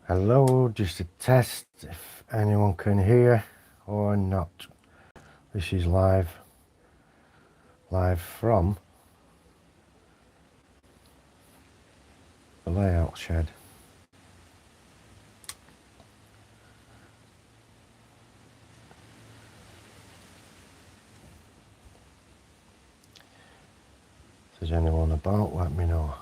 Hello, just a test if anyone can hear or not. This is live from the layout shed. If there's anyone about, let me know.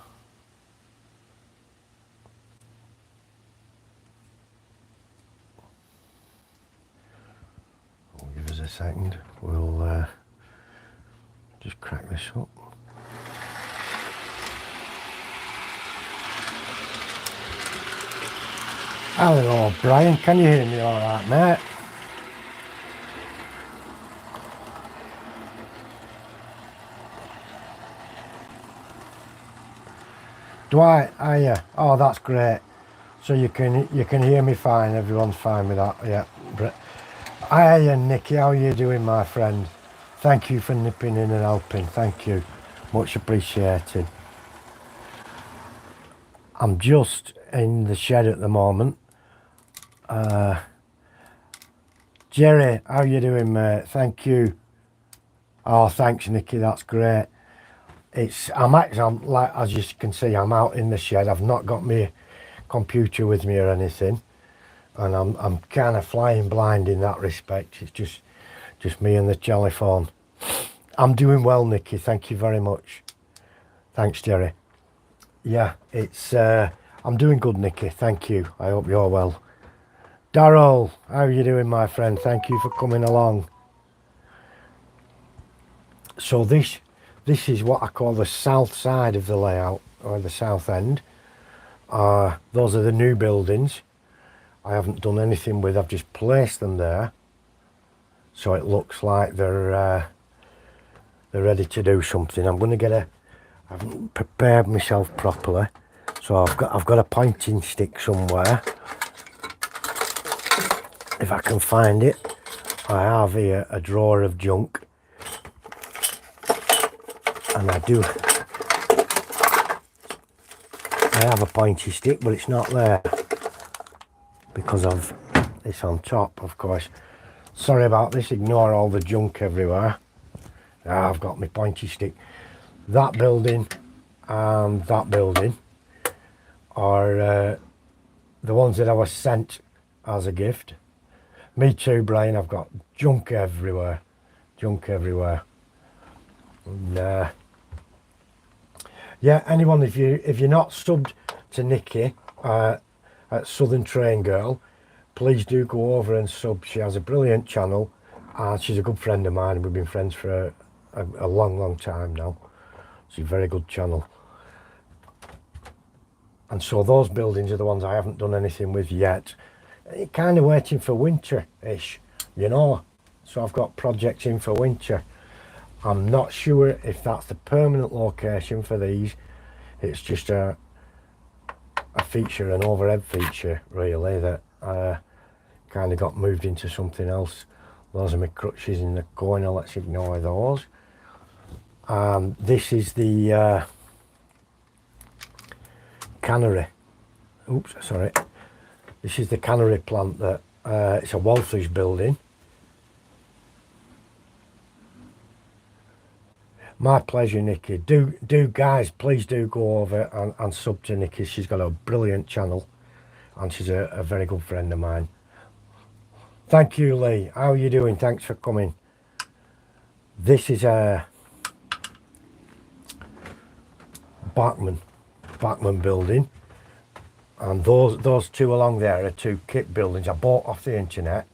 Give us a second, we'll just crack this up. Hello Brian, can you hear me alright mate? Dwight, are you? Oh, that's great. So you can hear me fine, everyone's fine with that, yeah. Hiya Nicky, how are you doing my friend? Thank you for nipping in and helping, thank you. Much appreciated. I'm just in the shed at the moment. Jerry, how you doing mate? Thank you. Oh, thanks Nicky, that's great. I'm like, as you can see, I'm out in the shed. I've not got my computer with me or anything. And I'm kind of flying blind in that respect. It's just me and the telephone. I'm doing well, Nicky. Thank you very much. Thanks, Jerry. Yeah, I'm doing good, Nicky. Thank you. I hope you're well. Darryl, how are you doing, my friend? Thank you for coming along. So this is what I call the south side of the layout, or the south end. Those are the new buildings. I haven't done anything with. I've just placed them there, so it looks like they're ready to do something. I'm going to I haven't prepared myself properly, so I've got a pointing stick somewhere. If I can find it, I have here a drawer of junk, and I have a pointy stick, but it's not there because of it's on top, of course. Sorry about this, ignore all the junk everywhere. I've got my pointy stick. That building and that building are the ones that I was sent as a gift. Me too, Brian. I've got junk everywhere. And, yeah, anyone, if you're not subbed to Nikki at Southern Train Girl, please do go over and sub. She has a brilliant channel, and she's a good friend of mine. We've been friends for a long time now. It's a very good channel. And so those buildings are the ones I haven't done anything with yet. Kind of waiting for winter-ish, you know. So I've got projects in for winter. I'm not sure if that's the permanent location for these. It's just a feature, an overhead feature, really, that kind of got moved into something else. Those are my crutches in the corner. Let's ignore those. This is the cannery. Oops, sorry. This is the cannery plant that it's a Walther's building. My pleasure, Nikki. Do guys, please do go over and sub to Nikki. She's got a brilliant channel, and she's a very good friend of mine. Thank you, Lee. How are you doing? Thanks for coming. This is a Bachman building, and those two along there are two kit buildings I bought off the internet,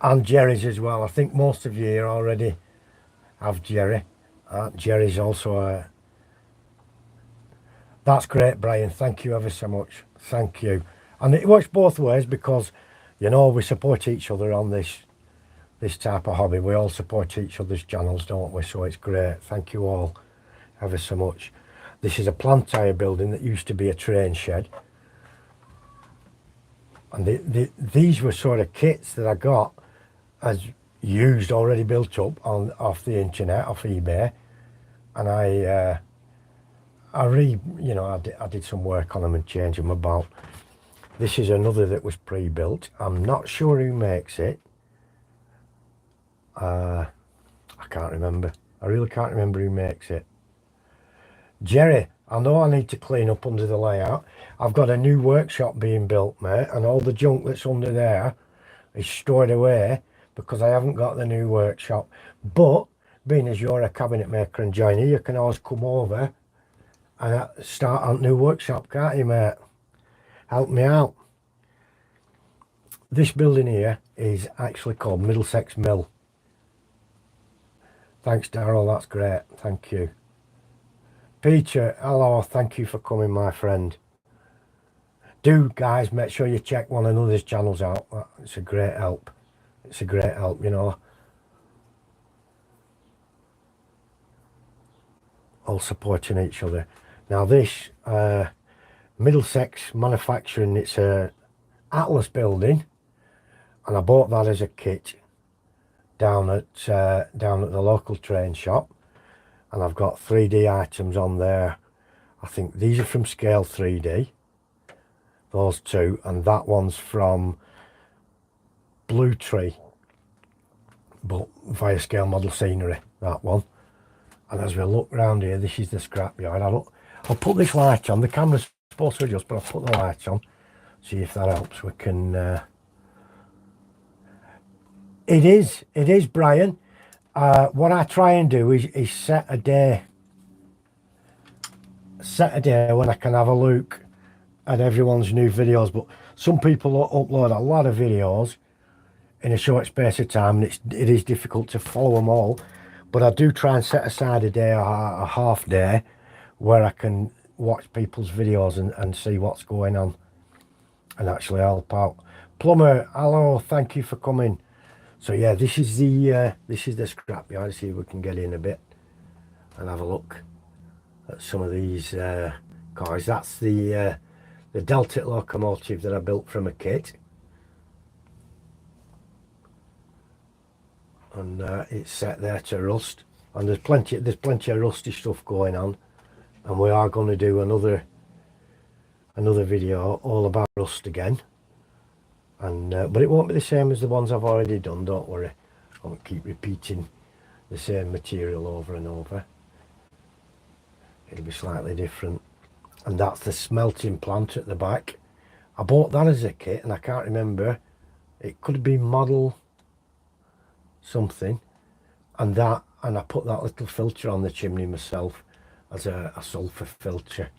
and Jerry's as well. I think most of you here already have Jerry. Jerry's also that's great, Brian. Thank you ever so much. Thank you. And it works both ways, because you know we support each other on this type of hobby. We all support each other's channels, don't we? So it's great. Thank you all ever so much. This is a plant tyre building that used to be a train shed, and these were sort of kits that I got as used, already built up off the internet, off eBay, and I did some work on them and changed them about. This is another that was pre-built. I'm not sure who makes it. I can't remember. I really can't remember who makes it. Jerry, I know I need to clean up under the layout. I've got a new workshop being built, mate, and all the junk that's under there is stored away because I haven't got the new workshop. But being as you're a cabinet maker and joiner, you can always come over and start a new workshop, can't you, mate? Help me out. This building here is actually called Middlesex Mill. Thanks, Darryl, that's great. Thank you. Peter, hello, thank you for coming, my friend. Do, guys, make sure you check one another's channels out. It's a great help. It's a great help, you know. All supporting each other. Now this, Middlesex Manufacturing, it's a Atlas building, and I bought that as a kit down at the local train shop, and I've got 3D items on there. I think these are from Scale 3D, those two, and that one's from Blue Tree, but via Scale Model Scenery, that one. And as we look round here, this is the scrapyard. I'll put this light on. The camera's supposed to adjust, but I'll put the light on. See if that helps. We can. It is, Brian. What I try and do is set a day when I can have a look at everyone's new videos. But some people upload a lot of videos in a short space of time, and it is difficult to follow them all. But I do try and set aside a day or a half day where I can watch people's videos and see what's going on and actually help out. Plumber, hello, thank you for coming. So yeah, this is the scrapyard. See if we can get in a bit and have a look at some of these cars. That's the Delta locomotive that I built from a kit. And it's set there to rust, and there's plenty of rusty stuff going on, and we are going to do another video all about rust again, and but it won't be the same as the ones I've already done, don't worry. I won't keep repeating the same material over and over. It'll be slightly different. And that's the smelting plant at the back. I bought that as a kit, and I can't remember, it could be model something, and I put that little filter on the chimney myself as a sulphur filter,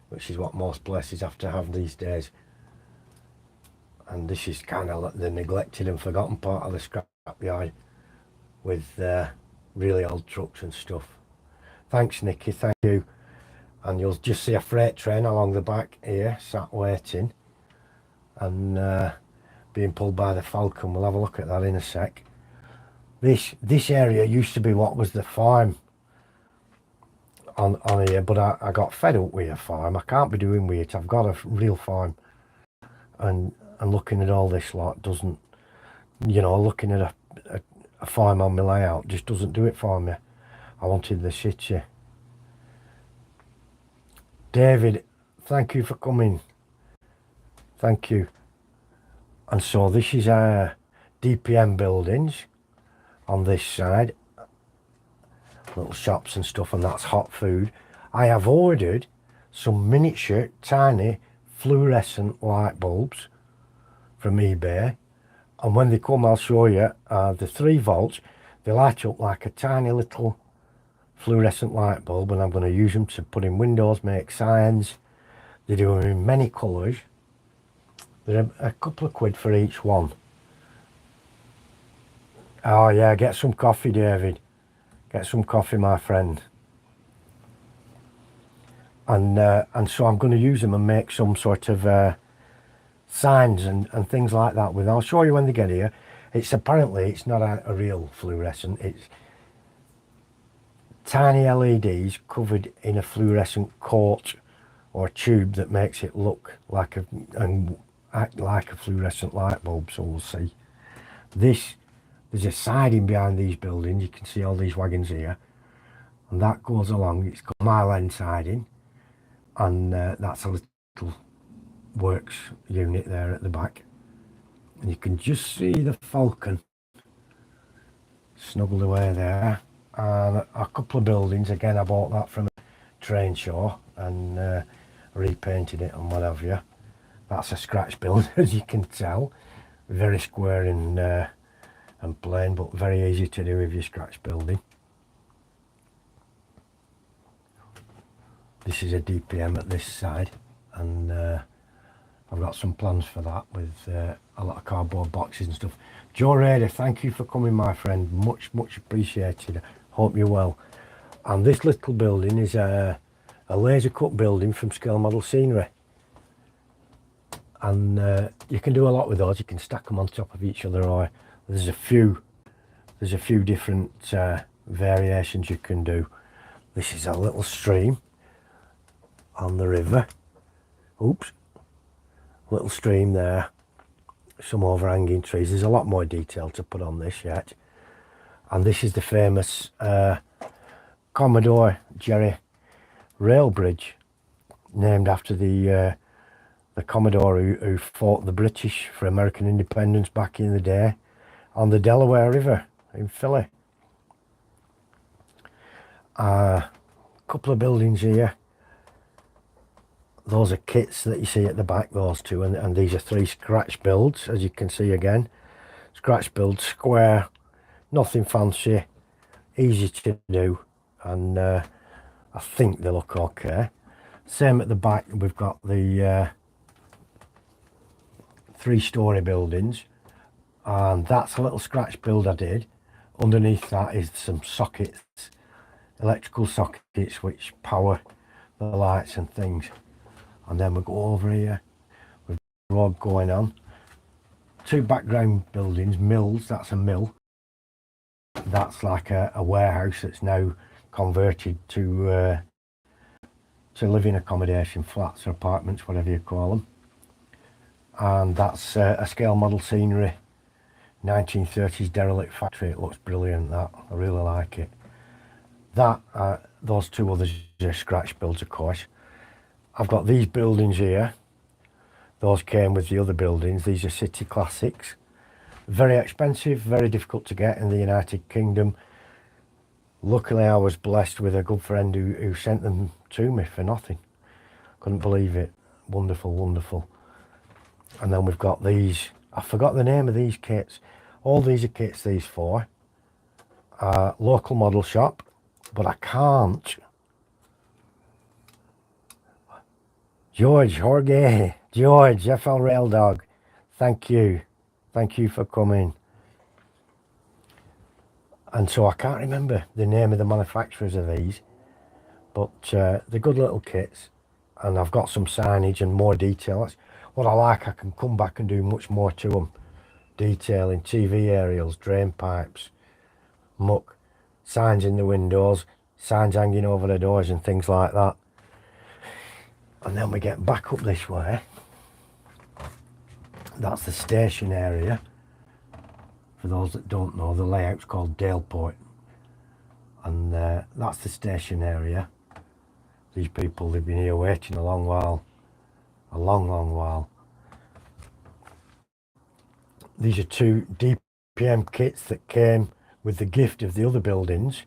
which is what most places have to have these days. And this is kind of the neglected and forgotten part of the scrapyard with really old trucks and stuff. Thanks, Nikki, thank you. And you'll just see a freight train along the back here, sat waiting and being pulled by the Falcon. We'll have a look at that in a sec. This area used to be what was the farm on here, but I got fed up with a farm. I can't be doing with it. I've got a real farm, and looking at all this lot doesn't, you know, looking at a farm on my layout just doesn't do it for me. I wanted the city. David, thank you for coming. Thank you. And so this is our DPM buildings on this side, little shops and stuff, and that's hot food. I have ordered some miniature tiny fluorescent light bulbs from eBay, and when they come I'll show you. The 3 volts, they light up like a tiny little fluorescent light bulb, and I'm going to use them to put in windows, make signs. They do them in many colours. They're a couple of quid for each one. Oh yeah, get some coffee, David. Get some coffee, my friend. And so I'm going to use them and make some sort of signs and things like that with them. I'll show you when they get here. Apparently it's not a real fluorescent. It's tiny LEDs covered in a fluorescent coat or tube that makes it look like and act like a fluorescent light bulb. So we'll see. There's a siding behind these buildings. You can see all these wagons here, and that goes along. It's called mile end siding. and that's a little works unit there at the back, and you can just see the Falcon snuggled away there, and a couple of buildings. Again, I bought that from a train show and repainted it and what have you. That's a scratch build, as you can tell, very square and plain, but very easy to do with your scratch building. This is a DPM at this side, and I've got some plans for that with a lot of cardboard boxes and stuff. Joe Raider, thank you for coming, my friend. Much appreciated. Hope you're well. And this little building is a laser cut building from Scale Model Scenery. And you can do a lot with those. You can stack them on top of each other, or there's a few different variations you can do. This is a little stream on the river. Oops. Little stream there, some overhanging trees. There's a lot more detail to put on this yet. And this is the famous Commodore Jerry rail bridge, named after the Commodore who fought the British for American independence back in the day on the Delaware River in Philly. A couple of buildings here. Those are kits that you see at the back, those two, and these are 3 scratch builds, as you can see again. Scratch builds, square, nothing fancy, easy to do, and I think they look okay. Same at the back, we've got the 3-story buildings, and that's a little scratch build I did. Underneath that is some sockets, electrical sockets, which power the lights and things. And then we go over here with the road going on. 2 background buildings, mills, that's a mill. That's like a warehouse that's now converted to living accommodation, flats or apartments, whatever you call them. And that's a Scale Model Scenery 1930s derelict factory. It looks brilliant, that. I really like it. That, those 2 others are scratch builds, of course. I've got these buildings here. Those came with the other buildings. These are city classics. Very expensive, very difficult to get in the United Kingdom. Luckily, I was blessed with a good friend who sent them to me for nothing. Couldn't believe it. Wonderful, wonderful. And then we've got these. I forgot the name of these kits. All these are kits, these 4. Local model shop, but I can't. George, FL Rail Dog, thank you for coming. And so I can't remember the name of the manufacturers of these, but they're good little kits, and I've got some signage and more detail. That's what I like. I can come back and do much more to them. Detailing, TV aerials, drain pipes, muck, signs in the windows, signs hanging over the doors and things like that. And then we get back up this way. That's the station area. For those that don't know, the layout's called Daleport. And that's the station area. These people, they've been here waiting a long while. A long while. These are 2 DPM kits that came with the gift of the other buildings.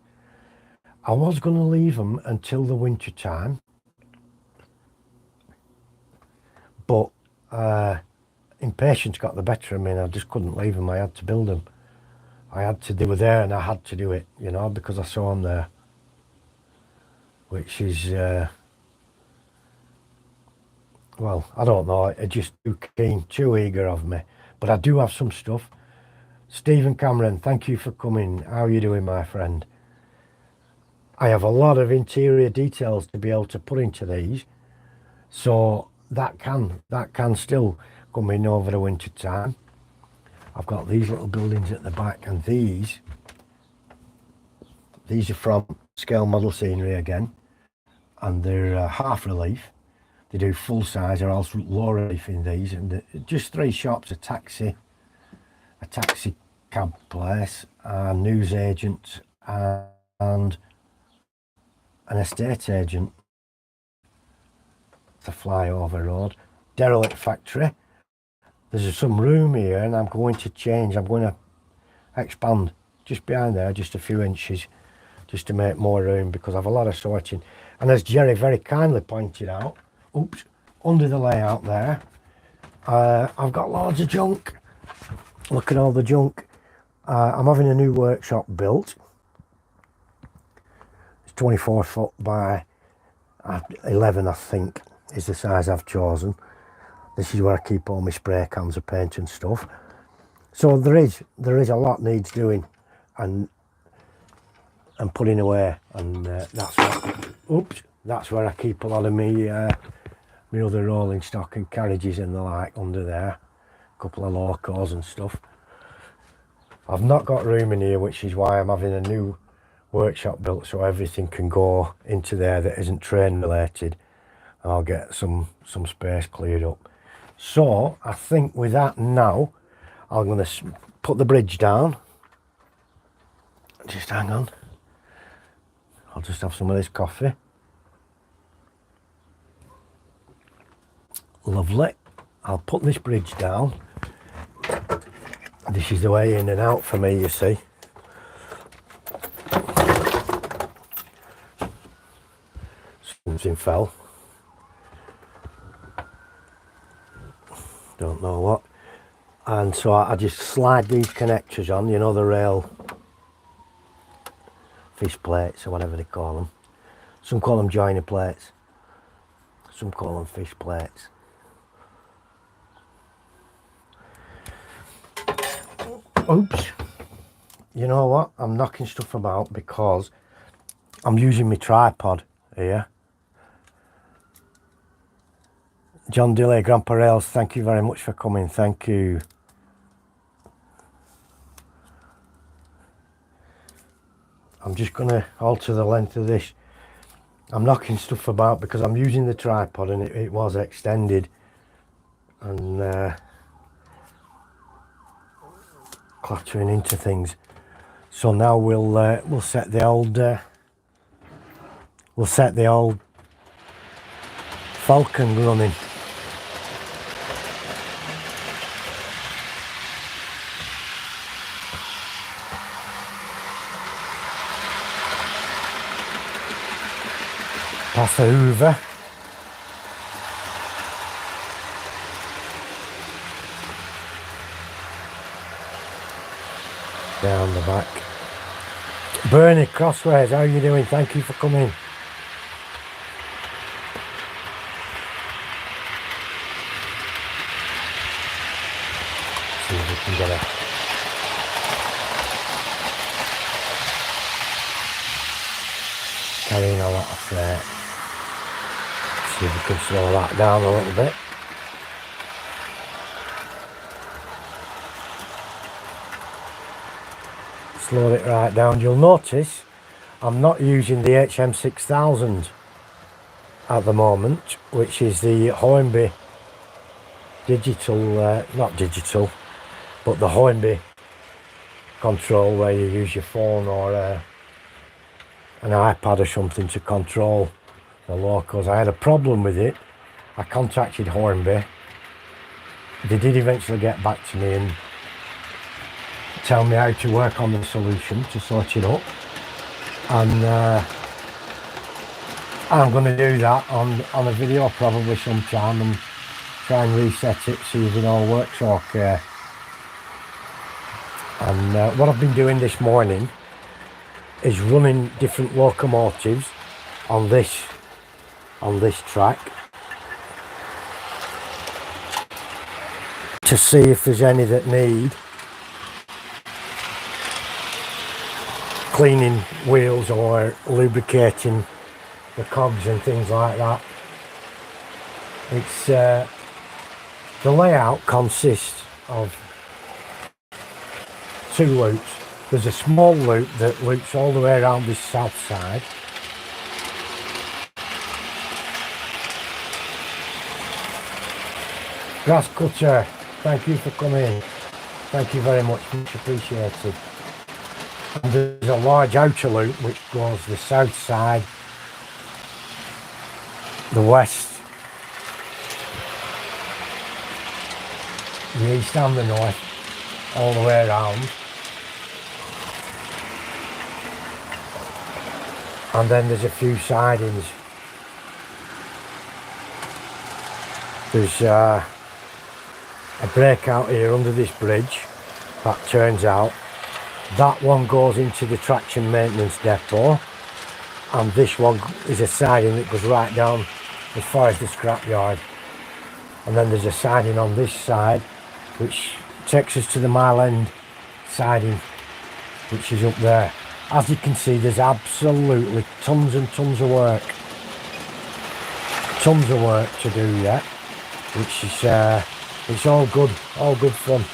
I was going to leave them until the winter time, but impatience got the better of me and I just couldn't leave them. I had to build them. They were there and I had to do it, you know, because I saw them there, which is well, I don't know, it's just too keen, too eager of me. But I do have some stuff. Stephen Cameron, thank you for coming. How are you doing, my friend? I have a lot of interior details to be able to put into these, so that can still come in over the winter time. I've got these little buildings at the back, and these are from Scale Model Scenery again, and they're half relief. They do full size or else low relief in these, and just 3 shops: a taxi cab place, a news agent, and an estate agent. the flyover road. Derelict factory. There's some room here and I'm going to change. I'm going to expand just behind there, just a few inches, just to make more room because I have a lot of sorting. And as Jerry very kindly pointed out, oops, under the layout there, I've got loads of junk. Look at all the junk. I'm having a new workshop built. It's 24 foot by 11, I think, is the size I've chosen. This is where I keep all my spray cans of paint and stuff. So there is a lot needs doing and putting away, and that's where I keep a lot of me my other rolling stock and carriages and the like under there. A couple of locos and stuff. I've not got room in here, which is why I'm having a new workshop built so everything can go into there that isn't train related. I'll get some space cleared up. So I think with that now, I'm going to put the bridge down. Just hang on. I'll just have some of this coffee. Lovely. I'll put this bridge down. This is the way in and out for me, you see. Something fell. Don't know what. And so I just slide these connectors on, you know, the rail fish plates or whatever they call them. Some call them joiner plates. Some call them fish plates. Oops. You know what? I'm knocking stuff about because I'm using my tripod here. John Dilley, Grandpa Rails, thank you very much for coming. Thank you. I'm just going to alter the length of this. I'm knocking stuff about because I'm using the tripod and it was extended. And clattering into things. So now we'll set the old Falcon running. Past the Hoover. Down the back. Bernie Crossways, how are you doing? Thank you for coming. See if we can get a carrying a lot of freight. See if we can slow that down a little bit. Slow it right down. You'll notice I'm not using the HM6000 at the moment, which is the Hornby digital, not digital, but the Hornby control where you use your phone or an iPad or something to control the locos. I had a problem with it. I contacted Hornby. They did eventually get back to me and tell me how to work on the solution to sort it up, and I'm going to do that on a video probably sometime and try and reset it, see if it all works okay. And what I've been doing this morning is running different locomotives on this track to see if there's any that need cleaning wheels or lubricating the cogs and things like that. It's the layout consists of two loops. There's a small loop that loops all the way around this south side. Grass cutter, thank you for coming. Thank you very much appreciated. And there's a large outer loop which goes the south side, the west the east and the north, all the way around. And then there's a few sidings. There's a breakout here under this bridge that turns out. That one goes into the traction maintenance depot, and this one is a siding that goes right down as far as the scrapyard. And then there's a siding on this side which takes us to the Mile End siding, which is up there. As you can see, there's absolutely tons and tons of work. Tons of work to do yet, which is it's all good fun.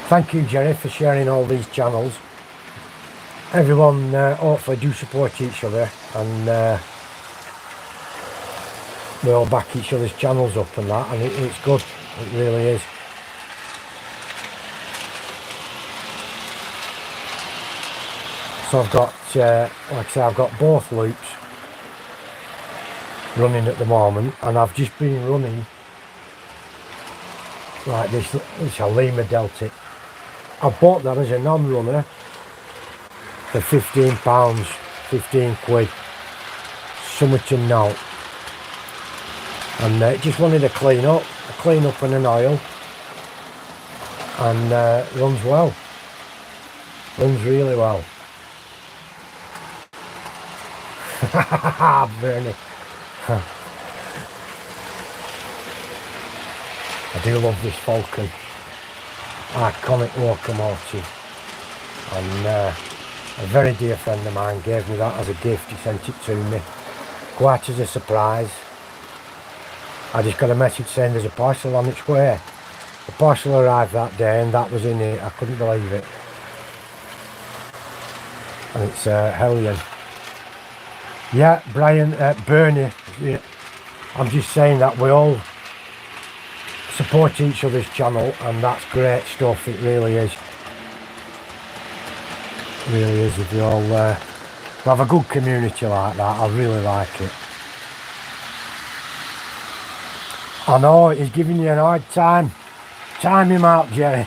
Thank you, Jerry, for sharing all these channels. Everyone hopefully do support each other, and we all back each other's channels up and that, and it's good. It really is. So I've got, like I say, I've got both loops running at the moment, and I've just been running like this. It's a Lima Deltic. I bought that as a non-runner for £15, 15 quid, Somerton now, and it just wanted a clean up and an oil, and runs well, runs really well. Bernie. I do love this Falcon, iconic locomotive, and a very dear friend of mine gave me that as a gift. He sent it to me quite as a surprise. I just got a message saying there's a parcel on its way. The parcel arrived that day and that was in it. I couldn't believe it. And it's hellion. Yeah, Brian, Bernie, yeah, I'm just saying that we all support each other's channel, and that's great stuff. It really is. It really is. If you all have a good community like that, I really like it. I know, he's giving you an hard time. Time him out, Jerry.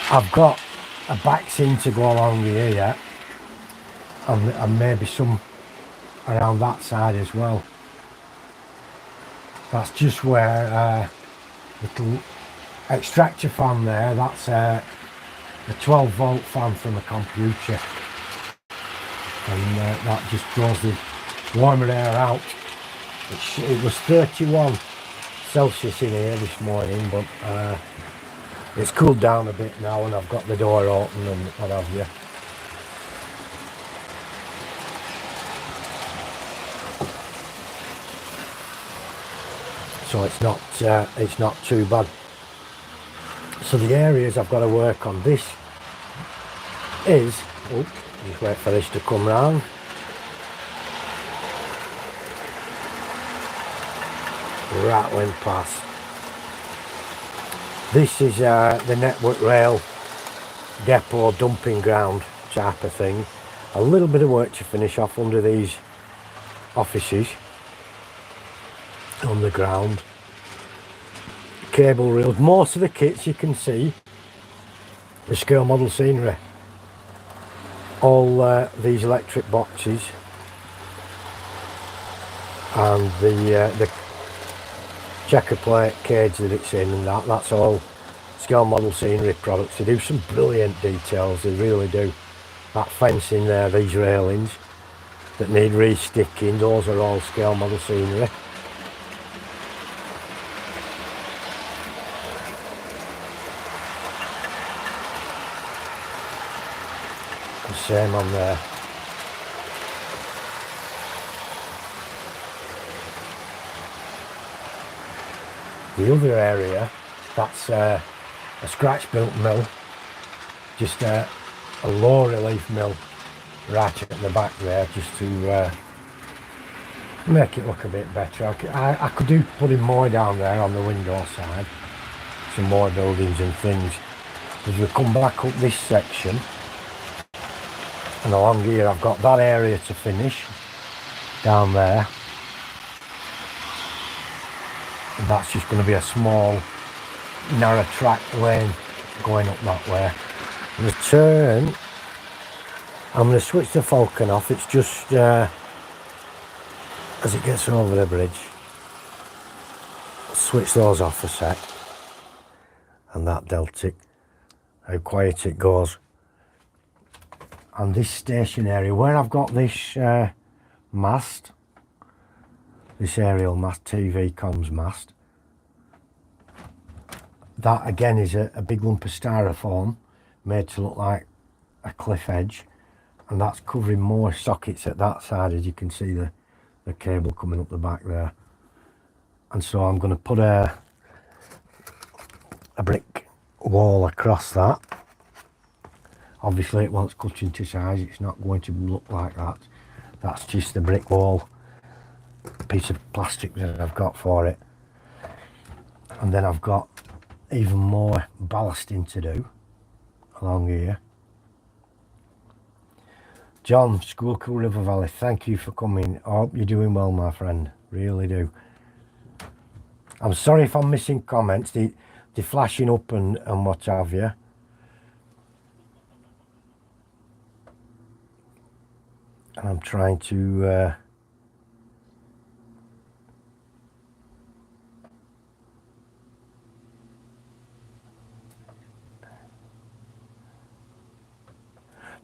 I've got a back seam to go along here yet, and maybe some around that side as well. That's just where little extractor fan there, that's a 12 volt fan from a computer, and that just draws the warmer air out. It was 31 Celsius in here this morning, but it's cooled down a bit now, and I've got the door open and what have you. So it's not too bad. So the areas I've got to work on, this is, just wait for this to come round. Rattling past. This is the network rail depot dumping ground type of thing. A little bit of work to finish off under these offices on the ground. Cable reels. Most of the kits you can see the scale model scenery. All these electric boxes and the checker plate cage that it's in, and that's all scale model scenery products. They do some brilliant details, they really do. That fencing there, these railings that need re-sticking, those are all scale model scenery. The same on there. The other area, that's a scratch built mill, just a low relief mill right at the back there, just to make it look a bit better. I could do putting more down there on the window side, some more buildings and things. As we come back up this section, And along here I've got that area to finish down there, and that's just going to be a small narrow track lane going up that way. The turn, I'm going to switch the Falcon off. It's just as it gets over the bridge, switch those off a sec, and that Deltic, how quiet it goes. And this station area where I've got this mast, this aerial mast, TV comms mast, that again is a big lump of styrofoam made to look like a cliff edge, and that's covering more sockets at that side, as you can see the cable coming up the back there. And so I'm going to put a brick wall across that. Obviously it won't cut into size, it's not going to look like that. That's just the brick wall piece of plastic that I've got for it. And then I've got even more ballasting to do along here. John, Schuylkill River Valley, thank you for coming. I hope you're doing well, my friend, really do. I'm sorry if I'm missing comments, they're flashing up and what have you. And I'm trying to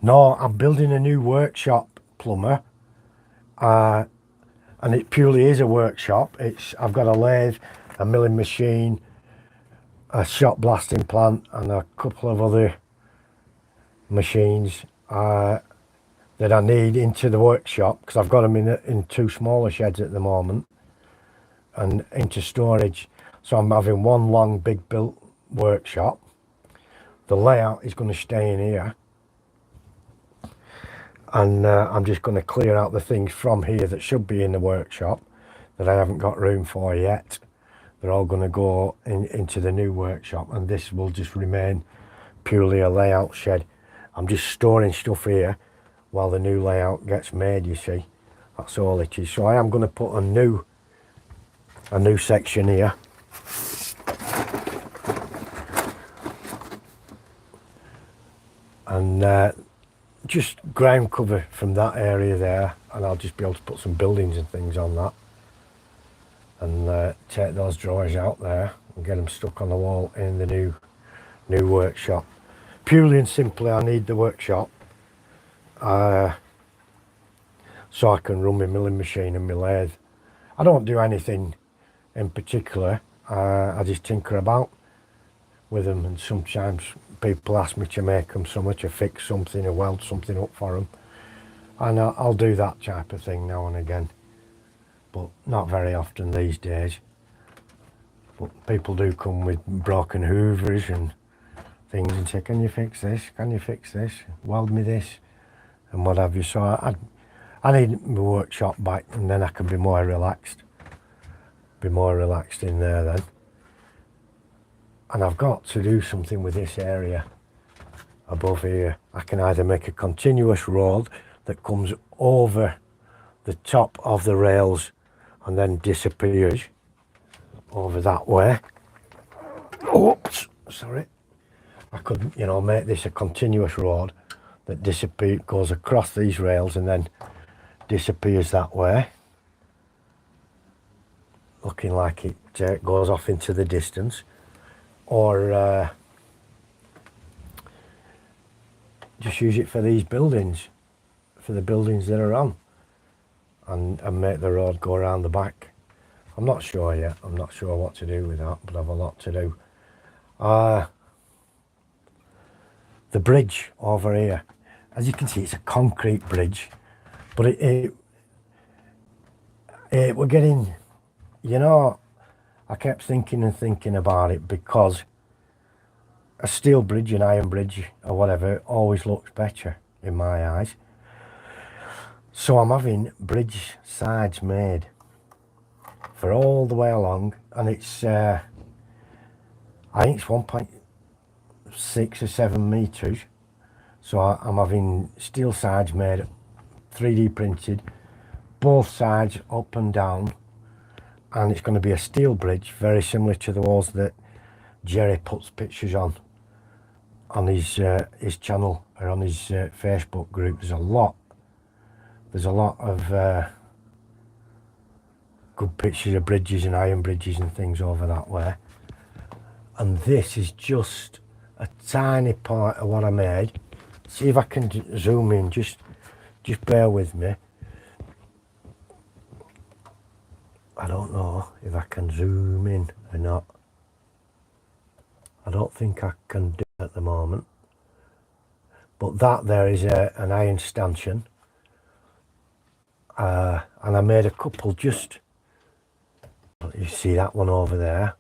no, I'm building a new workshop, plumber, and it purely is a workshop. I've got a lathe, a milling machine, a shot blasting plant, and a couple of other machines that I need into the workshop, because I've got them in two smaller sheds at the moment and into storage. So I'm having one long big built workshop. The layout is going to stay in here, and I'm just going to clear out the things from here that should be in the workshop that I haven't got room for yet. They're all going to go into the new workshop, and this will just remain purely a layout shed. I'm just storing stuff here while the new layout gets made, you see. That's all it is. So I am going to put a new section here. And just ground cover from that area there, and I'll just be able to put some buildings and things on that, and take those drawers out there and get them stuck on the wall in the new workshop. Purely and simply, I need the workshop so I can run my milling machine and my lathe. I don't do anything in particular. I just tinker about with them, and sometimes people ask me to make them something, to fix something, or weld something up for them, and I'll do that type of thing now and again, but not very often these days. But people do come with broken hoovers and things and say, can you fix this, can you fix this, weld me this, and what have you. So I need my workshop back, and then I can be more relaxed in there then. And I've got to do something with this area above here. I can either make a continuous road that comes over the top of the rails and then disappears over that way. Oops, sorry. I could, you know, make this a continuous road that goes across these rails and then disappears that way, looking like it goes off into the distance. Or just use it for these buildings, for the buildings that are on, and make the road go around the back. I'm not sure yet. I'm not sure what to do with that, but I've a lot to do. The bridge over here, as you can see, it's a concrete bridge, but we're getting, you know, I kept thinking and thinking about it, because a steel bridge, an iron bridge or whatever, always looks better in my eyes. So I'm having bridge sides made for all the way along, and it's I think it's 1.6 or 7 meters. So I'm having steel sides made, 3D printed, both sides up and down, and it's going to be a steel bridge, very similar to the walls that Jerry puts pictures on his channel or on his Facebook group. There's a lot of good pictures of bridges and iron bridges and things over that way. And this is just a tiny part of what I made. See if I can zoom in, just bear with me. I don't know if I can zoom in or not. I don't think I can do it at the moment. But that there is an iron stanchion. And I made a couple just, you see that one over there.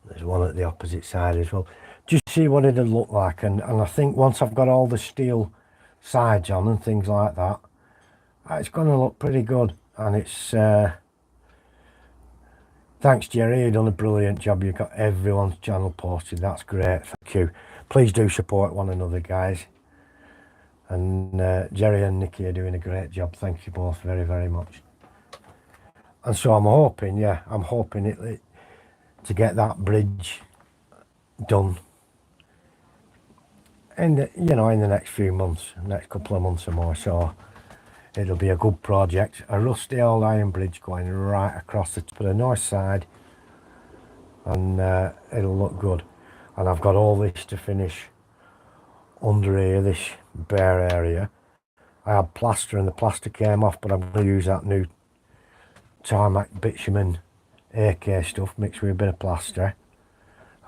There's one at the opposite side as well. Just see what it'll look like. And I think once I've got all the steel sides on and things like that, it's going to look pretty good. And it's, thanks Jerry, you've done a brilliant job. You've got everyone's channel posted. That's great, thank you. Please do support one another, guys. And Jerry and Nikki are doing a great job. Thank you both very, very much. And so I'm hoping, it to get that bridge done in the, in the next few months, next couple of months or more. So it'll be a good project. A rusty old iron bridge going right across the top of the north side, and it'll look good. And I've got all this to finish under here, this bare area. I had plaster and the plaster came off, but I'm going to use that new tarmac bitumen AK stuff mixed with a bit of plaster,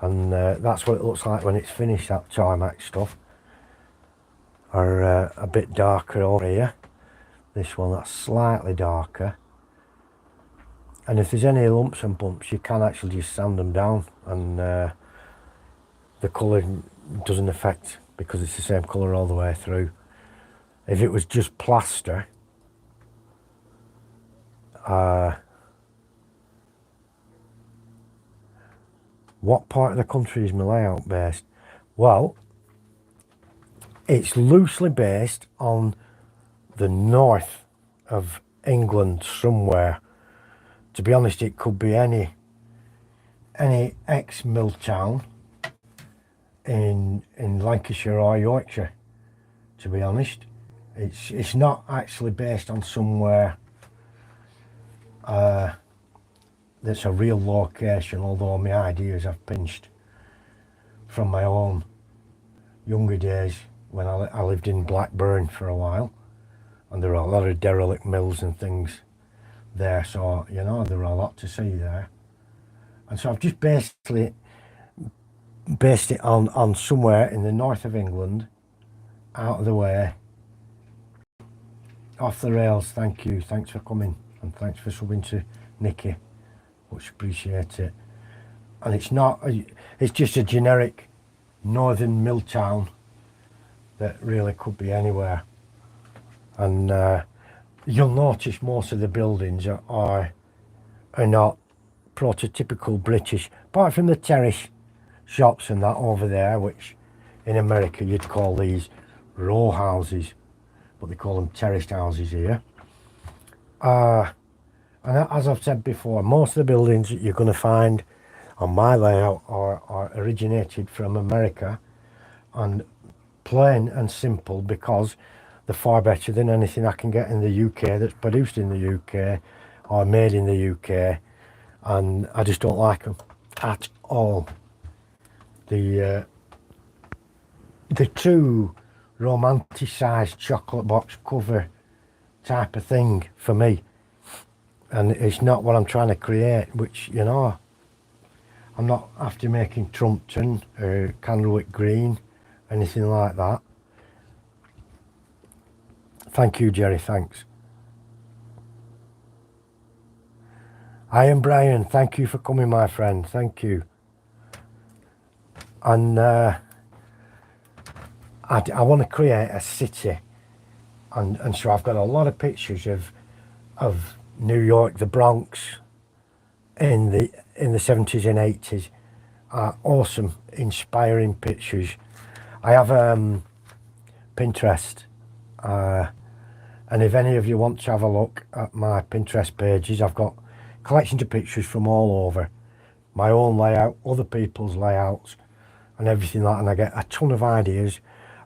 and that's what it looks like when it's finished, that tarmac stuff. Or a bit darker over here. This one, that's slightly darker. And if there's any lumps and bumps, you can actually just sand them down, and the colour doesn't affect, because it's the same colour all the way through. If it was just plaster, what part of the country is my layout based? Well, it's loosely based on the north of England somewhere. To be honest, it could be any ex-mill town in Lancashire or Yorkshire, to be honest. It's not actually based on somewhere that's a real location, although my ideas I've pinched from my own younger days when I lived in Blackburn for a while, and there are a lot of derelict mills and things there, so there are a lot to see there. And so I've just basically based it on somewhere in the north of England, out of the way, off the rails. Thank you, thanks for coming, and thanks for subbing to Nikki, much appreciate it. And it's just a generic northern mill town that really could be anywhere. And you'll notice most of the buildings are not prototypical British, apart from the terrace shops and that over there, which in America you'd call these row houses, but they call them terraced houses here. And as I've said before, most of the buildings that you're going to find on my layout are originated from America, and plain and simple because they're far better than anything I can get in the UK that's produced in the UK or made in the UK, and I just don't like them at all. The too romanticised chocolate box cover type of thing for me, and it's not what I'm trying to create, which I'm not after making Trumpton or Candlewick Green, anything like that. Thank you, Jerry, thanks. I am Brian, thank you for coming, my friend, thank you. And I want to create a city, and so I've got a lot of pictures of New York, the Bronx, in the 70s and 80s. Awesome, inspiring pictures. I have Pinterest. And if any of you want to have a look at my Pinterest pages, I've got collections of pictures from all over. My own layout, other people's layouts, and everything like that. And I get a ton of ideas.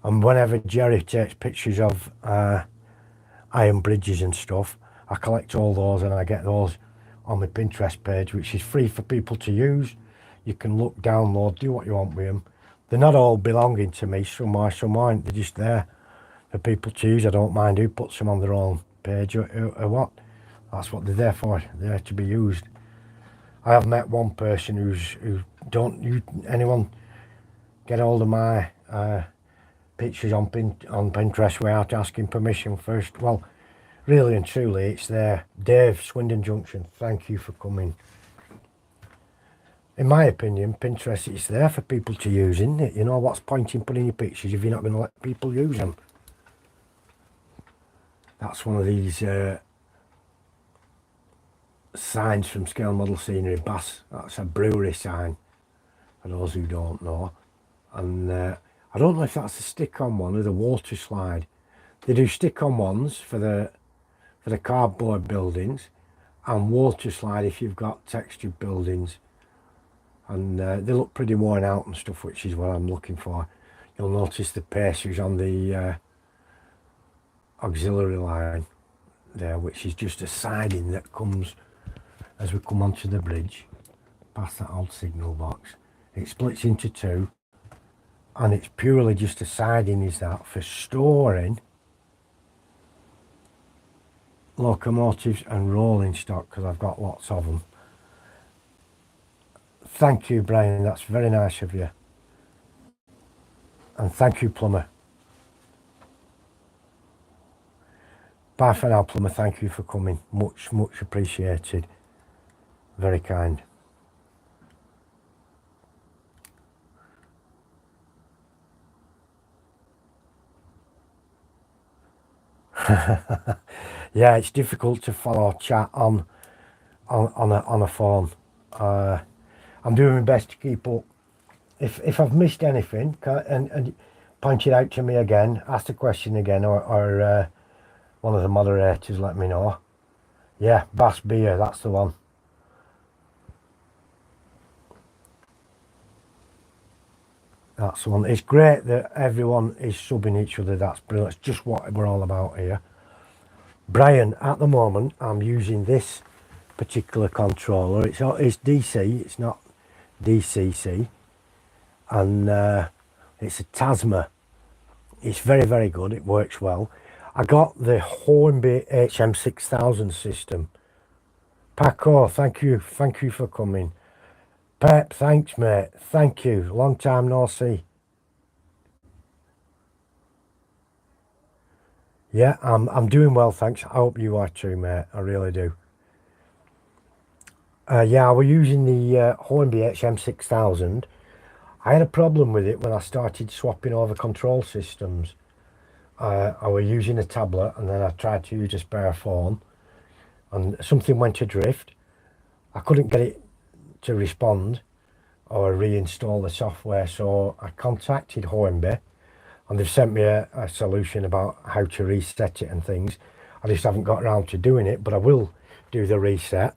And whenever Jerry takes pictures of iron bridges and stuff, I collect all those and I get those on my Pinterest page, which is free for people to use. You can look, download, do what you want with them. They're not all belonging to me, some are, some aren't. They're just there for people to use. I don't mind who puts them on their own page or what. That's what they're there for. They're there to be used. I have met one person who don't you anyone get hold of my pictures on Pinterest without asking permission first. Well, really and truly, it's there. Dave, Swindon Junction, thank you for coming. In my opinion, Pinterest, it's there for people to use, isn't it? You know, what's the point in putting your pictures if you're not going to let people use them? That's one of these signs from Scale Model Scenery, Bass. That's a brewery sign, for those who don't know. And I don't know if that's a stick-on one or the water slide. They do stick-on ones for the cardboard buildings, and water slide if you've got textured buildings. And they look pretty worn out and stuff, which is what I'm looking for. You'll notice the pacers on the auxiliary line there, which is just a siding that comes as we come onto the bridge past that old signal box. It splits into two, and it's purely just a siding, is that, for storing locomotives and rolling stock, because I've got lots of them. Thank you, Brian, that's very nice of you. And thank you, Plumber. Bye for now, Plumber, thank you for coming. Much, much appreciated. Very kind. Yeah, it's difficult to follow chat on a phone. I'm doing my best to keep up. If I've missed anything, and point it out to me again, ask the question again, or one of the moderators let me know. Yeah, Bass Beer, that's the one. That's the one. It's great that everyone is subbing each other. That's brilliant. It's just what we're all about here. Brian, at the moment, I'm using this particular controller. It's DC, it's not DCC. And it's a Tasma. It's very, very good. It works well. I got the Hornby HM6000 system. Paco, thank you for coming. Pep, thanks mate, thank you, long time no see. Yeah, I'm doing well, thanks. I hope you are too, mate, I really do. Yeah, we're using the Hornby HM6000. I had a problem with it when I started swapping over control systems. I was using a tablet, and then I tried to use a spare phone, and something went adrift. I couldn't get it to respond or reinstall the software, so I contacted Hornby, and they've sent me a solution about how to reset it and things. I just haven't got around to doing it, but I will do the reset,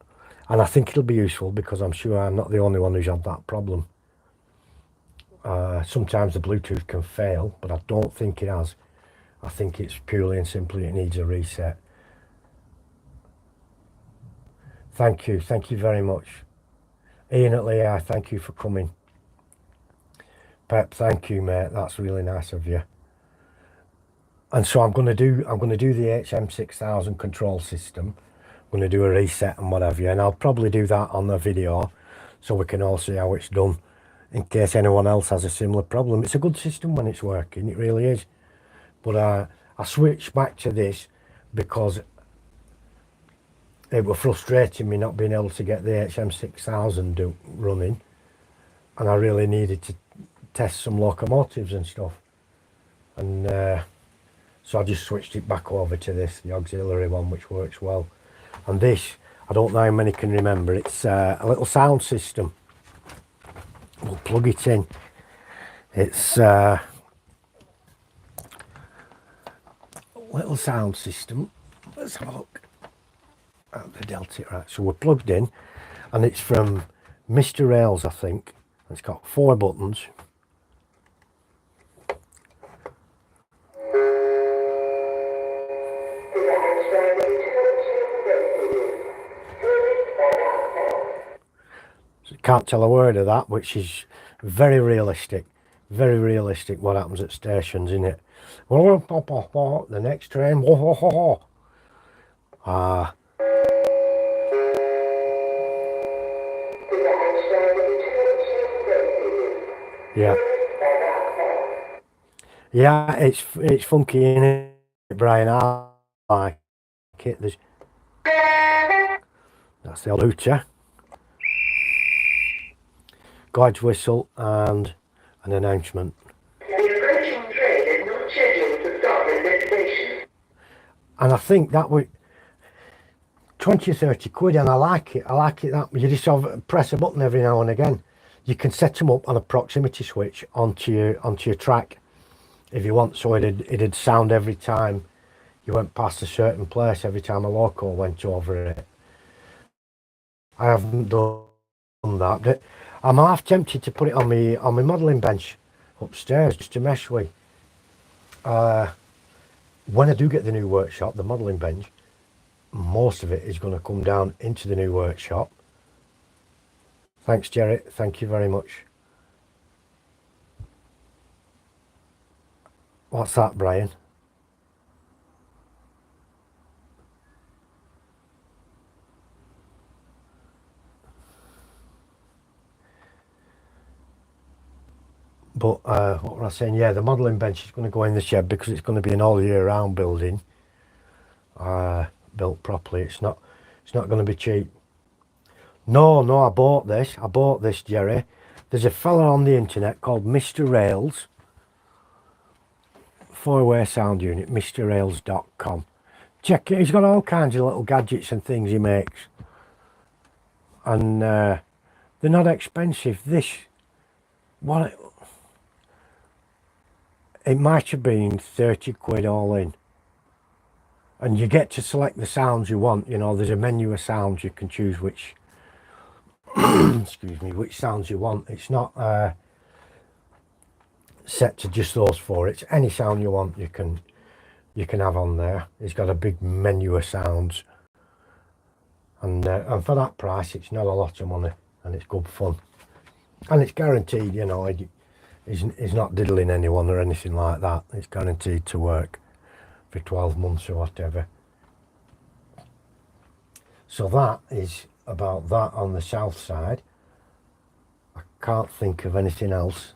and I think it'll be useful because I'm sure I'm not the only one who's had that problem. Sometimes the Bluetooth can fail, but I don't think it has. I think it's purely and simply it needs a reset. Thank you very much. Ian at Lehigh, thank you for coming. Pep, thank you, mate. That's really nice of you. And so I'm going to do the HM6000 control system. I'm going to do a reset and whatever, and I'll probably do that on the video so we can all see how it's done, in case anyone else has a similar problem. It's a good system when it's working, it really is. But I switched back to this because it was frustrating me not being able to get the HM6000 running, and I really needed to test some locomotives and stuff, and so I just switched it back over to this, the auxiliary one, which works well. And this, I don't know how many can remember, it's a little sound system. We'll plug it in. It's little sound system. Let's have a look at the Delta. Right, so we're plugged in, and it's from Mr. Rails, I think. It's got 4 buttons. So you can't tell a word of that, which is very realistic. Very realistic what happens at stations, isn't it? The next train. Ah. Yeah. Yeah, it's funky, isn't it, Brian? I like it. That's the old hooter. Guide's whistle and an announcement. The approaching train is not scheduled to stop at destination. And I think that would 20 or 30 quid, and I like it. I like it that you just sort of press a button every now and again. You can set them up on a proximity switch onto your track if you want, so it'd sound every time you went past a certain place, every time a local went over it. I haven't done that, but I'm half tempted to put it on my modelling bench upstairs just to mess with. When I do get the new workshop, the modelling bench, most of it is going to come down into the new workshop. Thanks, Jerry. Thank you very much. What's that, Brian? But what was I saying? Yeah, the modelling bench is going to go in the shed because it's going to be an all year round building. Built properly. It's not going to be cheap. No, I bought this, Jerry. There's a fella on the internet called Mr. Rails. 4-way sound unit, mrrails.com. Check it. He's got all kinds of little gadgets and things he makes. And they're not expensive. It might have been 30 quid all in. And you get to select the sounds you want. You know, there's a menu of sounds. You can choose which excuse me, which sounds you want. It's not set to just those 4. It's any sound you want you can have on there. It's got a big menu of sounds, and for that price it's not a lot of money, and it's good fun, and it's guaranteed. You know, he's not diddling anyone or anything like that. It's guaranteed to work for 12 months or whatever. So that is about that on the south side. I can't think of anything else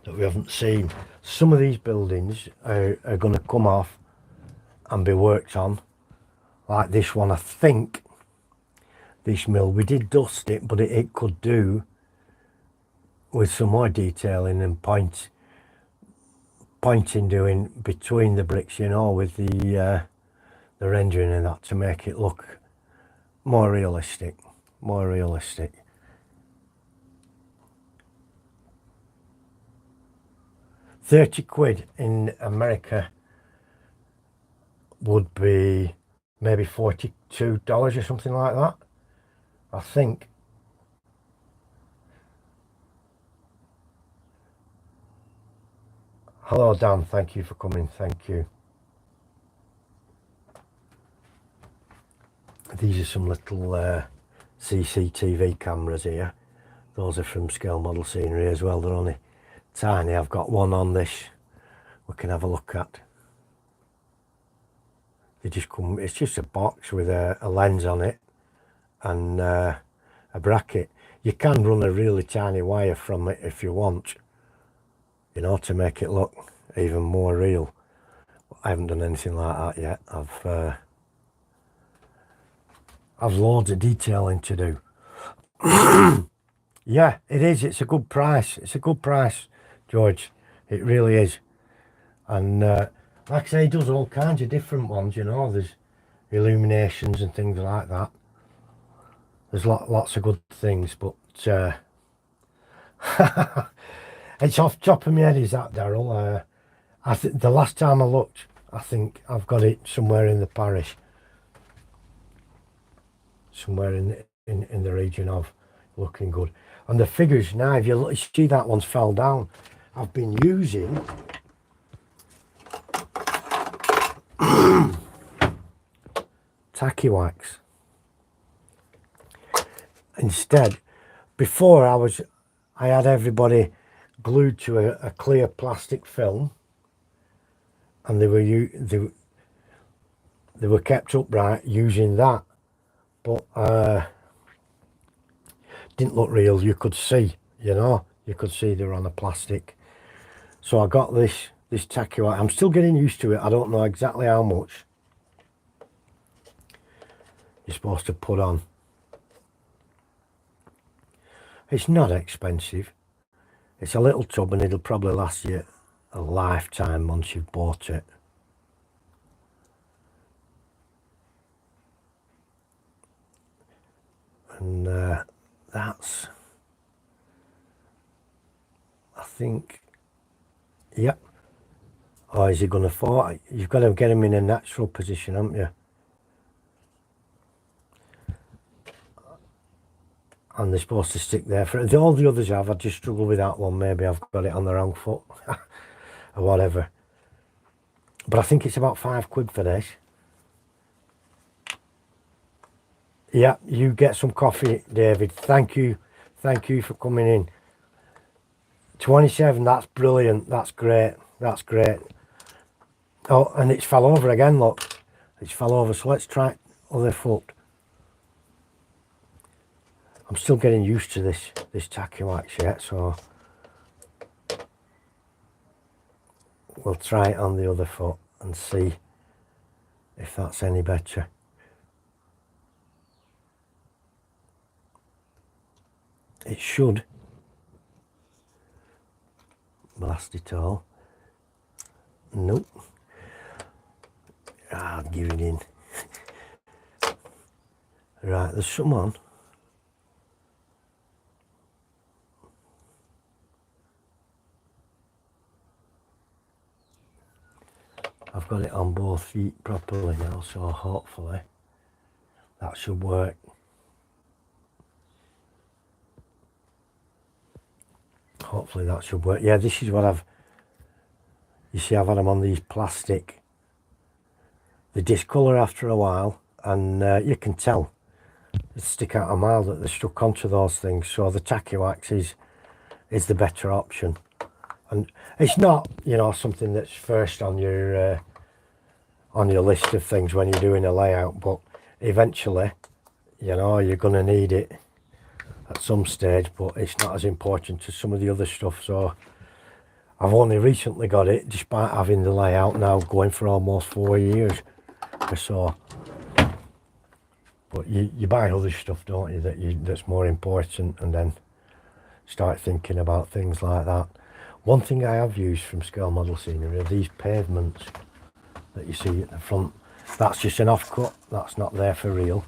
that we haven't seen. Some of these buildings are going to come off and be worked on, like this one. I think this mill, we did dust it, but it could do with some more detailing and pointing doing between the bricks, you know, with the rendering and that, to make it look more realistic. 30 quid in America would be maybe $42 or something like that, I think. Hello, Dan. Thank you for coming. Thank you. These are some little CCTV cameras here. Those are from Scale Model Scenery as well. They're only tiny. I've got one on this we can have a look at. They just come, it's just a box with a lens on it and a bracket. You can run a really tiny wire from it if you want, you know, to make it look even more real. I haven't done anything like that yet. I've loads of detailing to do. Yeah, it is. It's a good price. It's a good price, George. It really is. And like I say, he does all kinds of different ones, you know. There's illuminations and things like that. There's lots of good things, but it's off the top of my head, is that, Daryl? The last time I looked, I think I've got it somewhere in the parish, somewhere in the region of looking good. And the figures now, if you look, you see that one's fell down. I've been using tacky wax instead. Before I had everybody glued to a clear plastic film, and they were kept upright using that, but didn't look real. You could see, you could see they were on a plastic. So I got this tacky wax. I'm still getting used to it. I don't know exactly how much you're supposed to put on. It's not expensive. It's a little tub and it'll probably last you a lifetime once you've bought it. And that's, I think, yep. Oh, is he going to fall? You've got to get him in a natural position, haven't you? And they're supposed to stick there. For all the others I just struggle with that one. Maybe I've got it on the wrong foot or whatever. But I think it's about £5 for this. Yeah, you get some coffee, David. Thank you for coming in. 27, that's brilliant. That's great. That's great. Oh, and it's fell over again, look. It's fell over, so let's try other foot. I'm still getting used to this tacky wax yet, so we'll try it on the other foot and see if that's any better. It should blast it all. Nope. I'll give it in. Right, there's some on. I've got it on both feet properly now, so hopefully that should work. Hopefully that should work. Yeah, this is what you see, I've had them on these plastic. They discolour after a while, and you can tell. They stick out a mile that they're stuck onto those things, so the tacky wax is the better option. And it's not, something that's first on your list of things when you're doing a layout, but eventually, you're going to need it at some stage, but it's not as important as some of the other stuff. So I've only recently got it, despite having the layout now going for almost 4 years or so. But you buy other stuff, don't you, that's more important, and then start thinking about things like that. One thing I have used from Scale Model Scenery are these pavements that you see at the front. That's just an offcut, that's not there for real.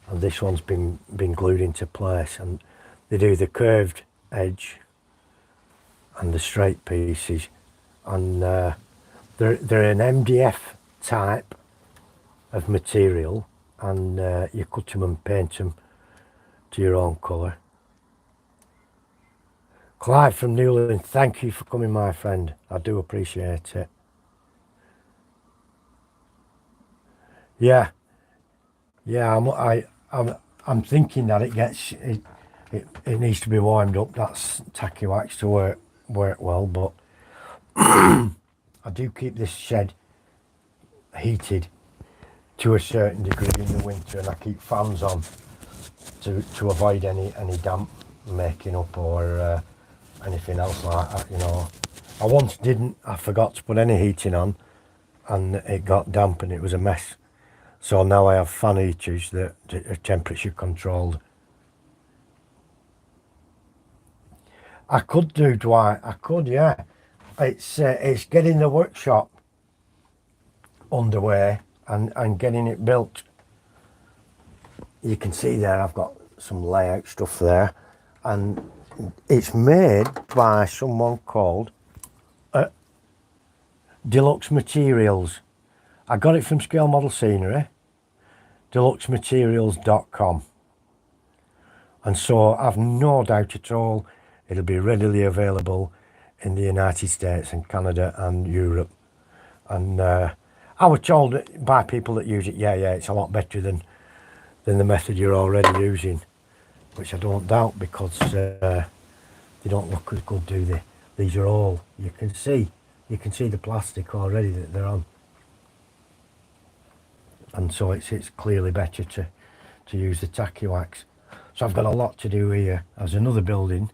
And this one's been glued into place, and they do the curved edge and the straight pieces, and they're an MDF type of material, and you cut them and paint them to your own colour. Clive from Newland, thank you for coming, my friend. I do appreciate it. Yeah, I'm thinking that it needs to be warmed up. That's tacky wax to work well, but I do keep this shed heated to a certain degree in the winter, and I keep fans on to avoid any damp making up or anything else like that. I once I forgot to put any heating on, and it got damp and it was a mess. So now I have fan heaters that are temperature controlled. I could do, Dwight. I could, yeah. It's getting the workshop underway and getting it built. You can see there I've got some layout stuff there, and it's made by someone called Deluxe Materials. I got it from Scale Model Scenery, deluxematerials.com. And so I've no doubt at all it'll be readily available in the United States and Canada and Europe. And I was told by people that use it, yeah, it's a lot better than the method you're already using, which I don't doubt, because they don't look as good, do they? These are all, you can see the plastic already that they're on. And so it's clearly better to use the tacky wax. So I've got a lot to do here. There's another building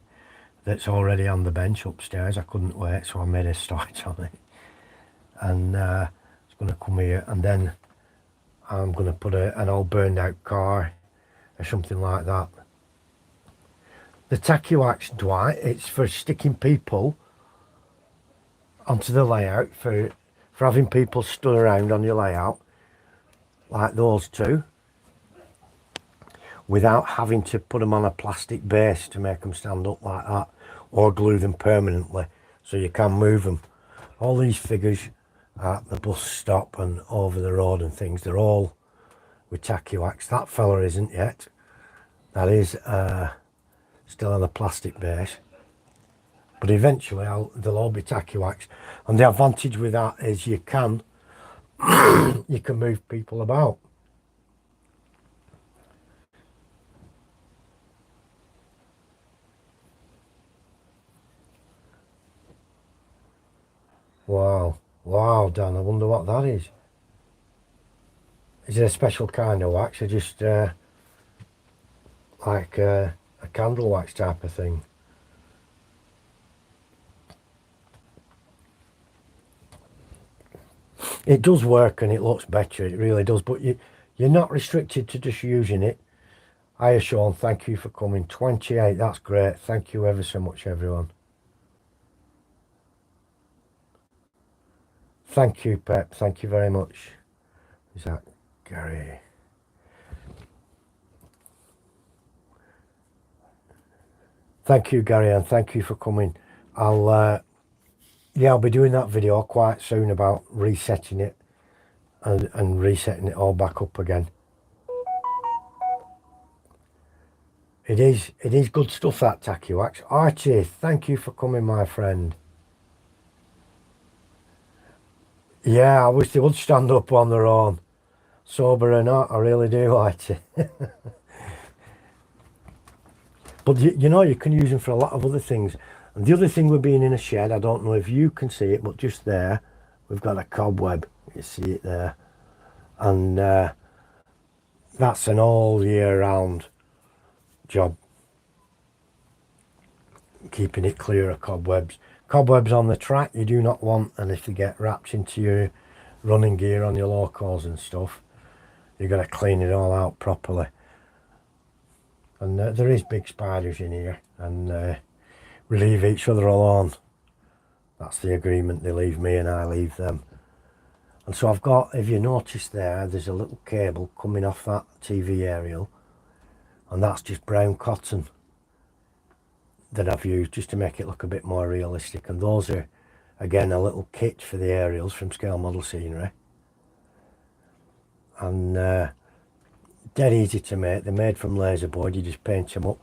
that's already on the bench upstairs. I couldn't wait, so I made a start on it. And it's going to come here, and then I'm going to put an old burned out car or something like that. The tacky wax, Dwight, it's for sticking people onto the layout, for having people stood around on your layout, like those two, without having to put them on a plastic base to make them stand up like that, or glue them permanently so you can move them. All these figures at the bus stop and over the road and things, they're all with tacky wax. That fella isn't yet. That is still on a plastic base, but eventually they'll all be tacky wax. And the advantage with that is you can move people about. Wow, Dan, I wonder what that is. Is it a special kind of wax, or just like a candle wax type of thing? It does work and it looks better, it really does, but you're not restricted to just using it. Hiya Sean, thank you for coming. 28, that's great. Thank you ever so much, everyone. Thank you, Pep. Thank you very much. Is that Gary? Thank you, Gary, and thank you for coming. I'll be doing that video quite soon about resetting it and resetting it all back up again. It is good stuff, that tacky wax. Archie, thank you for coming, my friend. Yeah, I wish they would stand up on their own, sober or not. I really do, Archie. But you know, you can use them for a lot of other things. And the other thing with being in a shed, I don't know if you can see it, but just there, we've got a cobweb. You see it there. And that's an all year round job, keeping it clear of cobwebs. Cobwebs on the track you do not want, and if they get wrapped into your running gear on your locals and stuff, you've got to clean it all out properly. And there is big spiders in here, and we leave each other alone. That's the agreement. They leave me and I leave them. And so I've got, if you notice there's a little cable coming off that TV aerial, and that's just brown cotton that I've used just to make it look a bit more realistic. And those are, again, a little kit for the aerials from Scale Model Scenery. And dead easy to make. They're made from laser board. You just paint them up,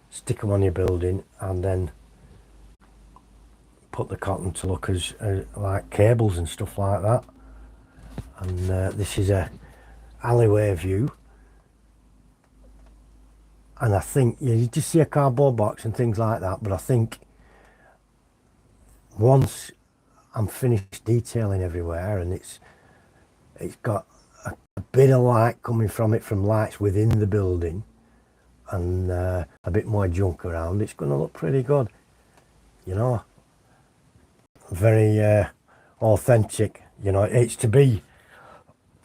stick them on your building, and then put the cotton to look as like cables and stuff like that. And this is a Alleyway View. And I think, you just see a cardboard box and things like that, but I think once I'm finished detailing everywhere, and it's got a bit of light coming from it, from lights within the building, and a bit more junk around, it's going to look pretty good, you know. Very authentic, you know. It's to be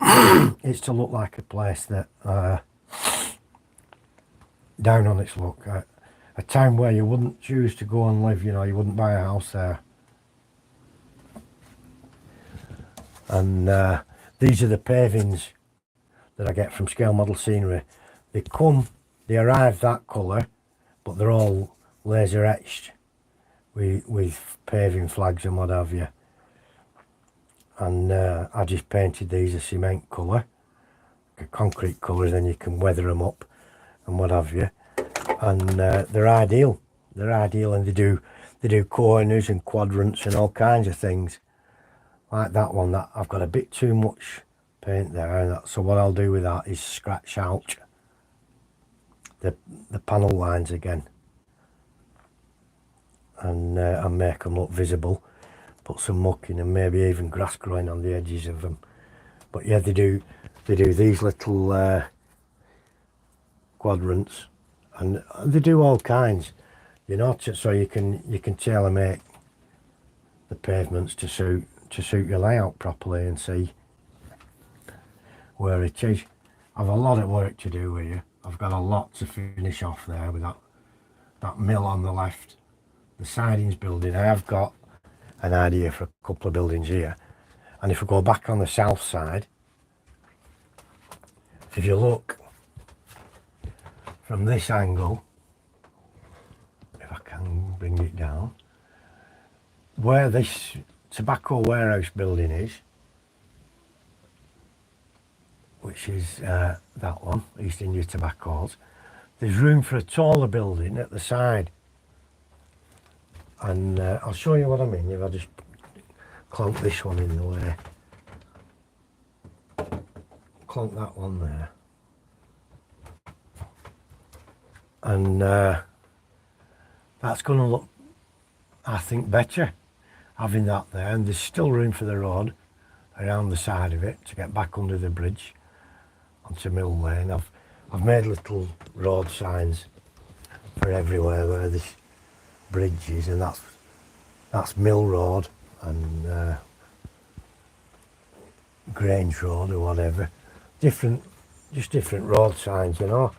it's to look like a place that down on its luck, a town where you wouldn't choose to go and live, you know. You wouldn't buy a house there. And these are the pavings that I get from Scale Model Scenery. They arrive that colour, but they're all laser etched with paving flags and what have you. and I just painted these a cement colour, a concrete colour, then you can weather them up and what have you, and they're ideal. They're ideal, and they do corners and quadrants and all kinds of things like that one. That I've got a bit too much paint there, and so what I'll do with that is scratch out the panel lines again, and make them look visible. Put some muck in and maybe even grass growing on the edges of them. But yeah, they do these little quadrants, and they do all kinds, you know, so you can tailor make the pavements to suit your layout properly and see where it is. I've a lot of work to do here. I've got a lot to finish off there with that mill on the left, the sidings building. I have got an idea for a couple of buildings here, and if we go back on the south side, if you look from this angle, if I can bring it down, where this tobacco warehouse building is, which is that one, East India Tobaccos, there's room for a taller building at the side. And I'll show you what I mean if I just clunk this one in the way. Clunk that one there. And that's going to look, I think, better having that there. And there's still room for the road around the side of it to get back under the bridge onto Mill Lane. I've made little road signs for everywhere where this bridge is, and that's Mill Road and Grange Road or whatever. Just different road signs, you know,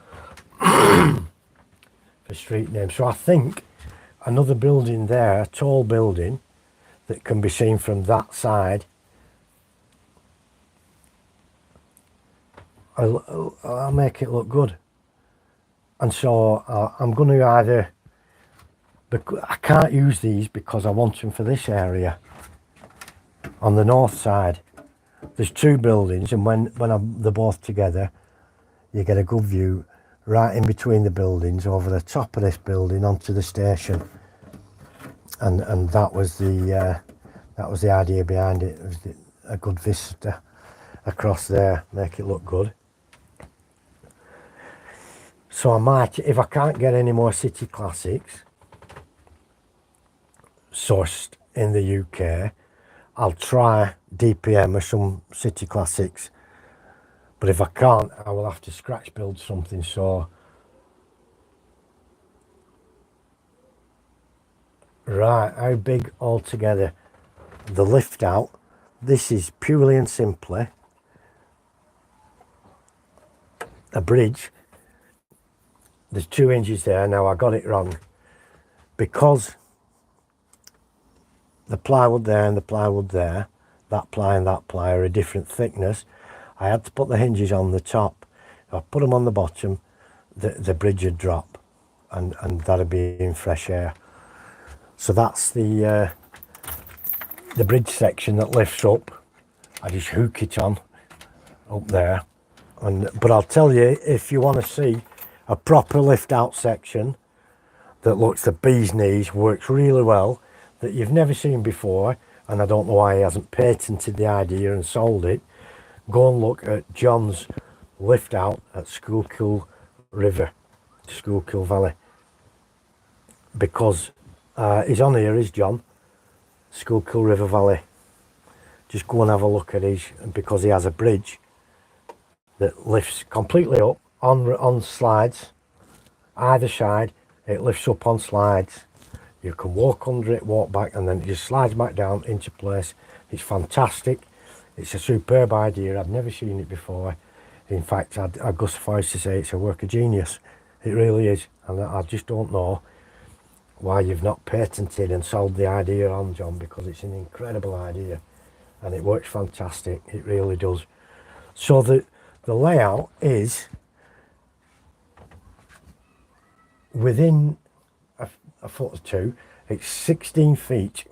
for street names. So I think another building there, a tall building that can be seen from that side, I'll make it look good. And so I'm going to either, I can't use these because I want them for this area on the north side. There's two buildings, and when they're both together, you get a good view right in between the buildings over the top of this building onto the station. And that was the idea behind it. It was a good vista across there, make it look good. So I might, if I can't get any more City Classics sourced in the UK, I'll try DPM or some City Classics. But if I can't, I will have to scratch build something. So right, how big altogether? The lift out, this is purely and simply a bridge. There's 2 inches there. Now I got it wrong because the plywood there and the plywood there, that ply and that ply are a different thickness. I had to put the hinges on the top. If I put them on the bottom, the bridge would drop, and that'd be in fresh air. So that's the bridge section that lifts up. I just hook it on up there, but I'll tell you, if you want to see a proper lift out section that looks the bee's knees, works really well, that you've never seen before, and I don't know why he hasn't patented the idea and sold it, go and look at John's lift out at Schuylkill River, Schuylkill Valley, because he's on here, is John, Schuylkill River Valley. Just go and have a look at his, because he has a bridge that lifts completely up on slides, either side. It lifts up on slides. You can walk under it, walk back, and then it just slides back down into place. It's fantastic. It's a superb idea. I've never seen it before. In fact, I'd go so far as to say it's a work of genius. It really is. And I just don't know why you've not patented and sold the idea on, John, because it's an incredible idea and it works fantastic. It really does. So the layout is within a foot or two. It's 16 feet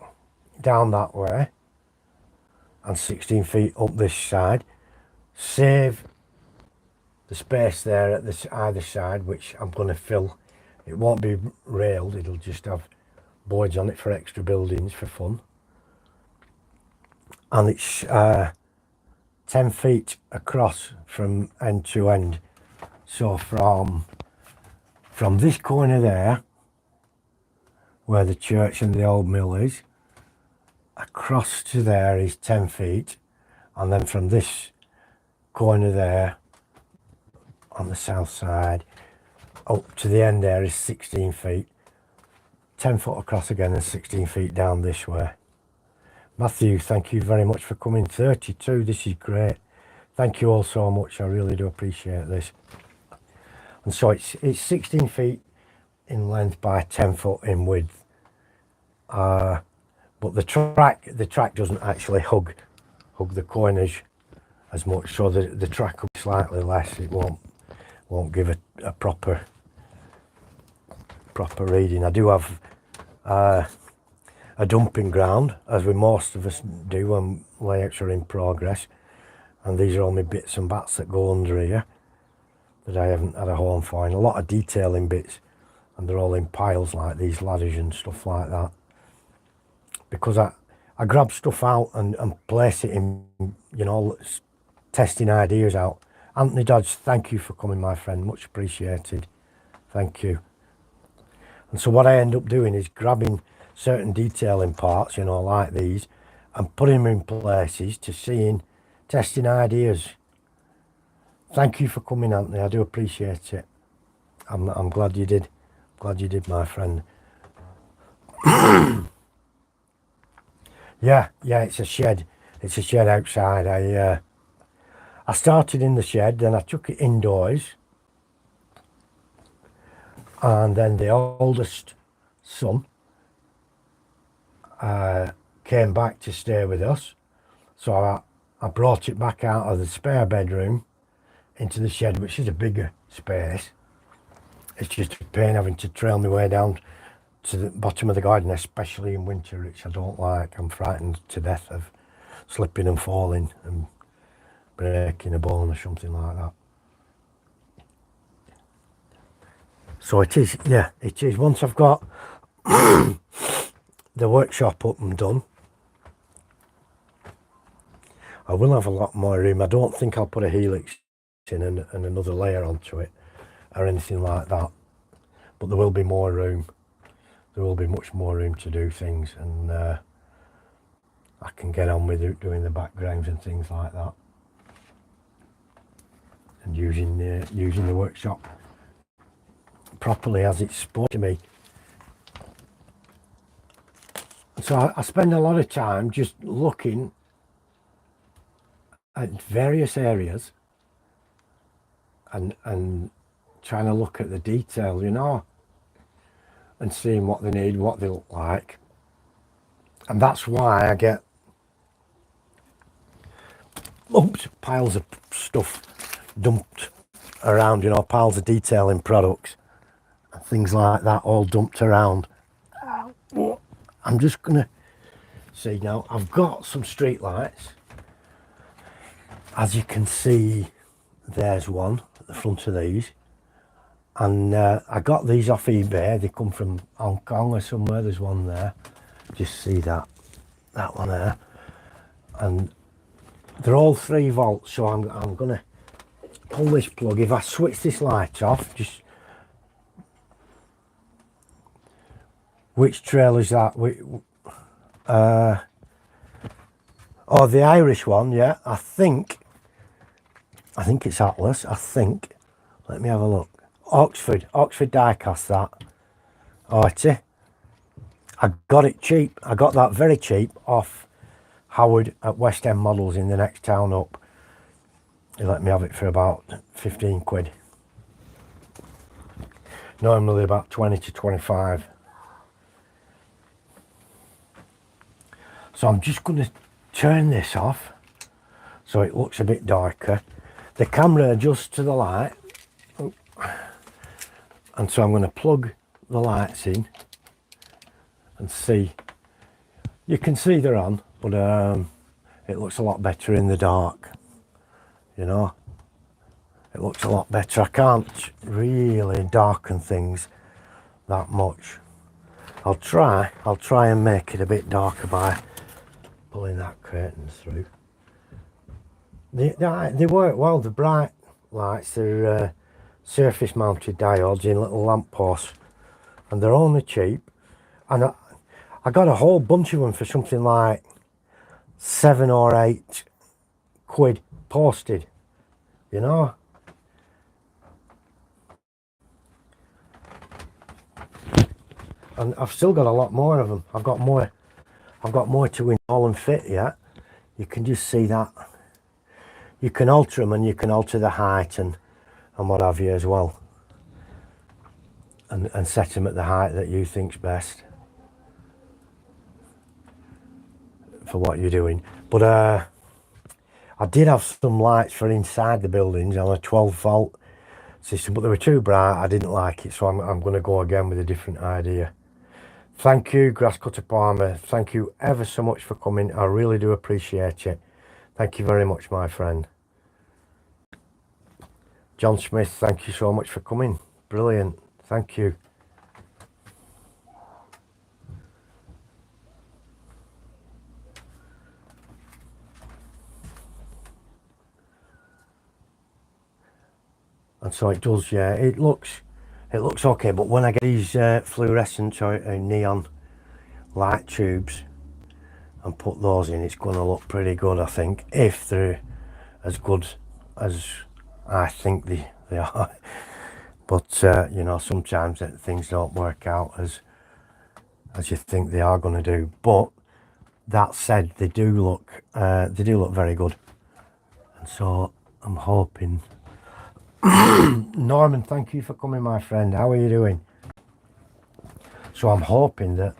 down that way, and 16 feet up this side. Save the space there at this either side, which I'm going to fill. It won't be railed, it'll just have boards on it for extra buildings for fun. And it's 10 feet across from end to end. So from this corner there, where the church and the old mill is, across to there is 10 feet. And then from this corner there, on the south side, up to the end there is 16 feet. 10 foot across again and 16 feet down this way. Matthew, thank you very much for coming. 32, this is great. Thank you all so much, I really do appreciate this. And so it's 16 feet in length by 10 foot in width. But the track doesn't actually hug the coinage as much, so the track will be slightly less. It won't give a proper reading. I do have a dumping ground, as we most of us do when layouts are in progress, and these are all my bits and bats that go under here that I haven't had a home for, and a lot of detailing bits, and they're all in piles like these ladders and stuff like that, because I grab stuff out and place it in, you know, testing ideas out. Anthony Dodge, thank you for coming, my friend, much appreciated, thank you. And so what I end up doing is grabbing certain detailing parts, you know, like these, and putting them in places to testing ideas. Thank you for coming, Anthony, I do appreciate it. I'm glad you did. Glad you did, my friend. Yeah, it's a shed. It's a shed outside. I started in the shed, then I took it indoors, and then the oldest son came back to stay with us, so I brought it back out of the spare bedroom into the shed, which is a bigger space. It's just a pain having to trail my way down to the bottom of the garden, especially in winter, which I don't like. I'm frightened to death of slipping and falling and breaking a bone or something like that. So it is, yeah, it is. Once I've got the workshop up and done, I will have a lot more room. I don't think I'll put a helix in and another layer onto it or anything like that, but there will be more room. There will be much more room to do things, and I can get on with doing the backgrounds and things like that, and using the workshop properly as it's supposed to be. So I spend a lot of time just looking at various areas and trying to look at the detail, you know, and seeing what they need, what they look like. And that's why I get piles of stuff dumped around, you know, piles of detailing products and things like that all dumped around. I'm just gonna see now, I've got some street lights. As you can see, there's one at the front of these, and I got these off eBay. They come from Hong Kong or somewhere. There's one there, just see that one there, and they're all 3 volts. So I'm gonna pull this plug. If I switch this light off, just which trail is that? Oh, the Irish one, yeah. I think it's Atlas. I think. Let me have a look. Oxford diecast, that. Oh, it's it. I got it cheap. I got that very cheap off Howard at West End Models in the next town up. He let me have it for about 15 quid. Normally about 20 to 25. So I'm just going to turn this off so it looks a bit darker. The camera adjusts to the light. And so I'm going to plug the lights in and see. You can see they're on, but it looks a lot better in the dark, you know. It looks a lot better. I can't really darken things that much. I'll try and make it a bit darker by pulling that curtain through. They work well, the bright lights. They're surface mounted diodes in little lamp posts, and they're only cheap. And I got a whole bunch of them for something like 7 or 8 quid posted, you know. And I've still got a lot more of them. I've got more to install and fit yet. You can just see that. You can alter them, and you can alter the height and what have you as well. And set them at the height that you think's best for what you're doing. But I did have some lights for inside the buildings on a 12 volt system, but they were too bright. I didn't like it, so I'm going to go again with a different idea. Thank you, Grasscutter Palmer. Thank you ever so much for coming. I really do appreciate it. Thank you very much, my friend. John Smith, thank you so much for coming. Brilliant. Thank you. And so it does, yeah. It looks okay, but when I get these fluorescent or neon light tubes and put those in, it's going to look pretty good, I think, if they're as good as I think they are. But you know, sometimes things don't work out as you think they are going to do. But that said, they do look very good, and so I'm hoping. Norman, thank you for coming, my friend. How are you doing? So I'm hoping that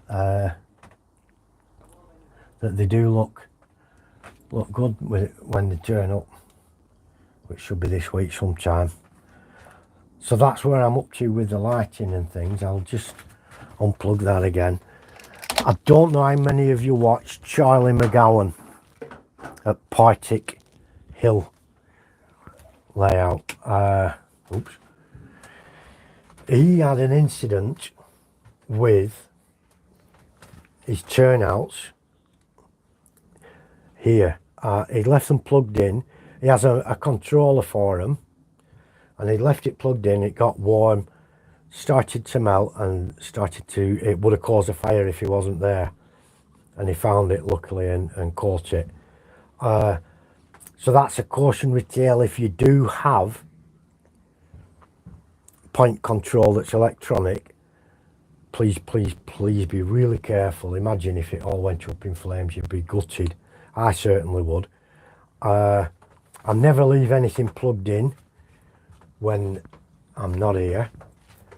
that they do look good with it when they turn up, which should be this week sometime. So that's where I'm up to with the lighting and things. I'll just unplug that again. I don't know how many of you watched Charlie McGowan at Partick Hill layout. Oops. He had an incident with his turnouts here. He left them plugged in. He has a controller for them, and he left it plugged in. It got warm, started to melt, and it would have caused a fire if he wasn't there, and he found it luckily and caught it. So that's a cautionary tale. If you do have point control that's electronic, please be really careful. Imagine if it all went up in flames, you'd be gutted. I certainly would. I never leave anything plugged in when I'm not here,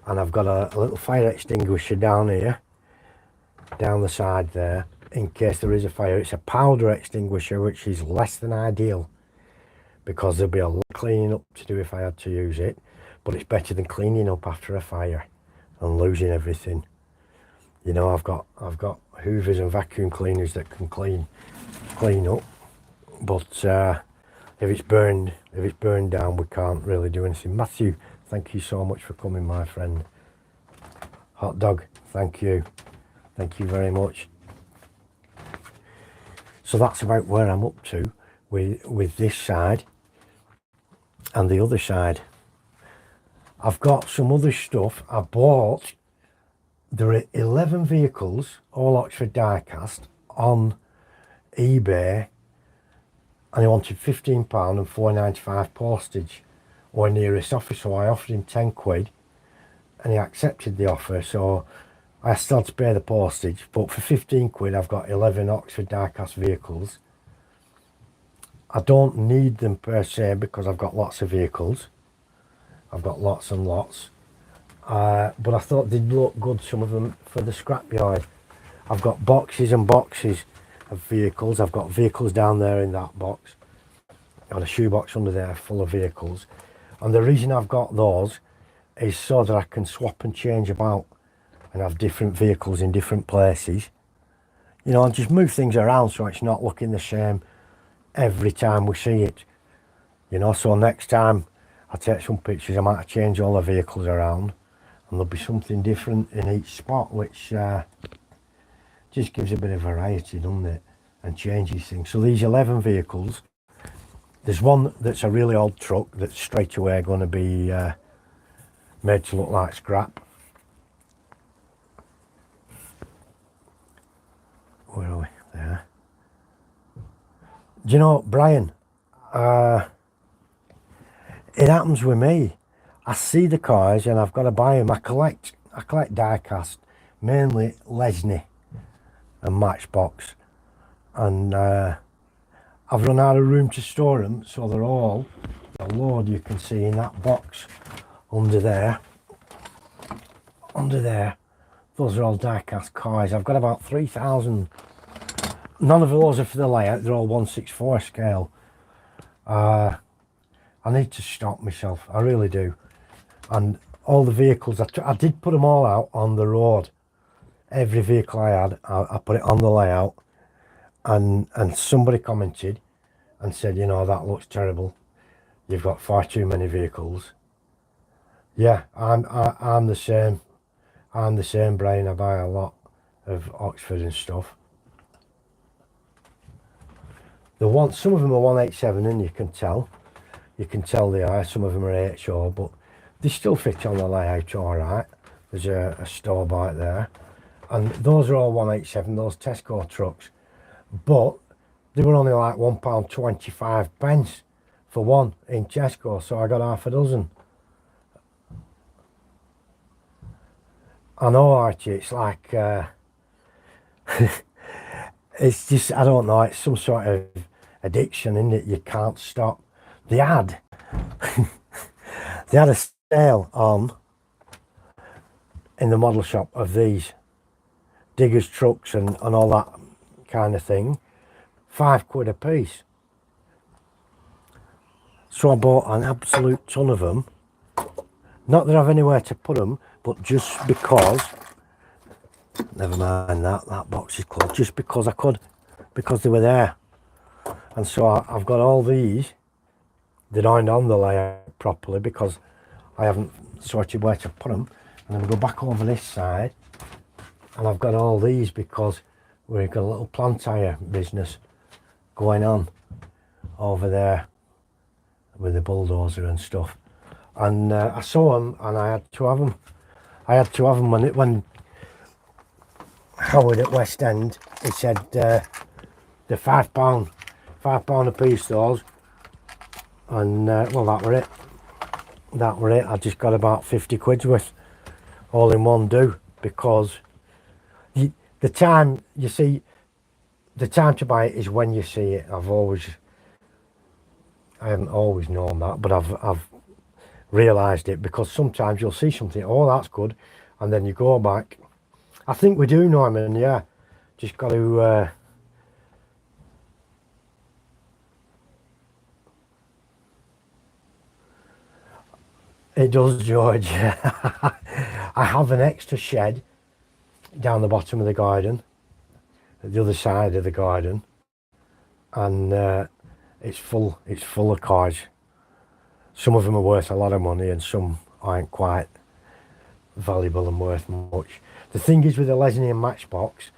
and I've got a little fire extinguisher down here, down the side there, in case there is a fire. It's a powder extinguisher, which is less than ideal because there'll be a lot of cleaning up to do if I had to use it, but it's better than cleaning up after a fire and losing everything. You know, I've got hoovers and vacuum cleaners that can clean up, but if it's burned down, we can't really do anything. Matthew, thank you so much for coming, my friend. Hot dog, thank you very much. So that's about where I'm up to with this side and the other side. I've got some other stuff I bought. There are 11 vehicles, all Oxford die-cast, on eBay, and he wanted £15 and £4.95 postage or nearest offer, so I offered him 10 quid and he accepted the offer, so I still had to pay the postage. But for 15 quid I've got 11 Oxford die-cast vehicles. I don't need them per se because I've got lots of vehicles. I've got lots and lots, but I thought they'd look good, some of them, for the scrapyard. I've got boxes and boxes of vehicles. I've got vehicles down there in that box. I've got a shoebox under there full of vehicles, and the reason I've got those is so that I can swap and change about and have different vehicles in different places, you know, and just move things around so it's not looking the same every time we see it, you know. So next time I take some pictures, I might change all the vehicles around, and there'll be something different in each spot, which just gives a bit of variety, doesn't it, and changes things. So these 11 vehicles, there's one that's a really old truck that's straight away going to be made to look like scrap. Where are we? There. Do you know, Brian, it happens with me. I see the cars and I've got to buy them. I collect die-cast, mainly Lesney and Matchbox. And I've run out of room to store them, so they're all, the load you can see in that box under there. Under there, those are all die-cast cars. I've got about 3,000. None of those are for the layout, they're all 1/64 scale. I need to stock myself, I really do. And all the vehicles, I did put them all out on the road. Every vehicle I had, I put it on the layout. And somebody commented and said, you know, that looks terrible. You've got far too many vehicles. Yeah, I'm the same. I'm the same, Brian. I buy a lot of Oxford and stuff. Some of them are 187, and you can tell they are. Some of them are HO, but they still fit on the layout all right. There's a store bike there, and those are all 187, those Tesco trucks, but they were only like £1.25 for one in Tesco, so I got half a dozen. I know, Archie, it's like it's just, I don't know, it's some sort of addiction, isn't it? You can't stop. They had a sale on in the model shop of these diggers trucks and all that kind of thing, £5 a piece. So I bought an absolute ton of them. Not that I've anywhere to put them, but just because, never mind that box is closed, just because I could, because they were there. And so I've got all these that aren't on the layout properly because I haven't sorted where to put them. And then we go back over this side, and I've got all these because we've got a little plant hire business going on over there with the bulldozer and stuff. And I saw them and I had to have them. I had to have them when Howard at West End, he said they're £5 a piece, those. And well, that were it. I just got about 50 quid's worth all in one do, because the time, you see, the time to buy it is when you see it. I haven't always known that, but I've realised it, because sometimes you'll see something, oh, that's good, and then you go back. I think we do, Norman, yeah. Just got to it does, George. I have an extra shed down the bottom of the garden, at the other side of the garden, and it's full of cars. Some of them are worth a lot of money and some aren't quite valuable and worth much. The thing is with the Lesney and Matchbox,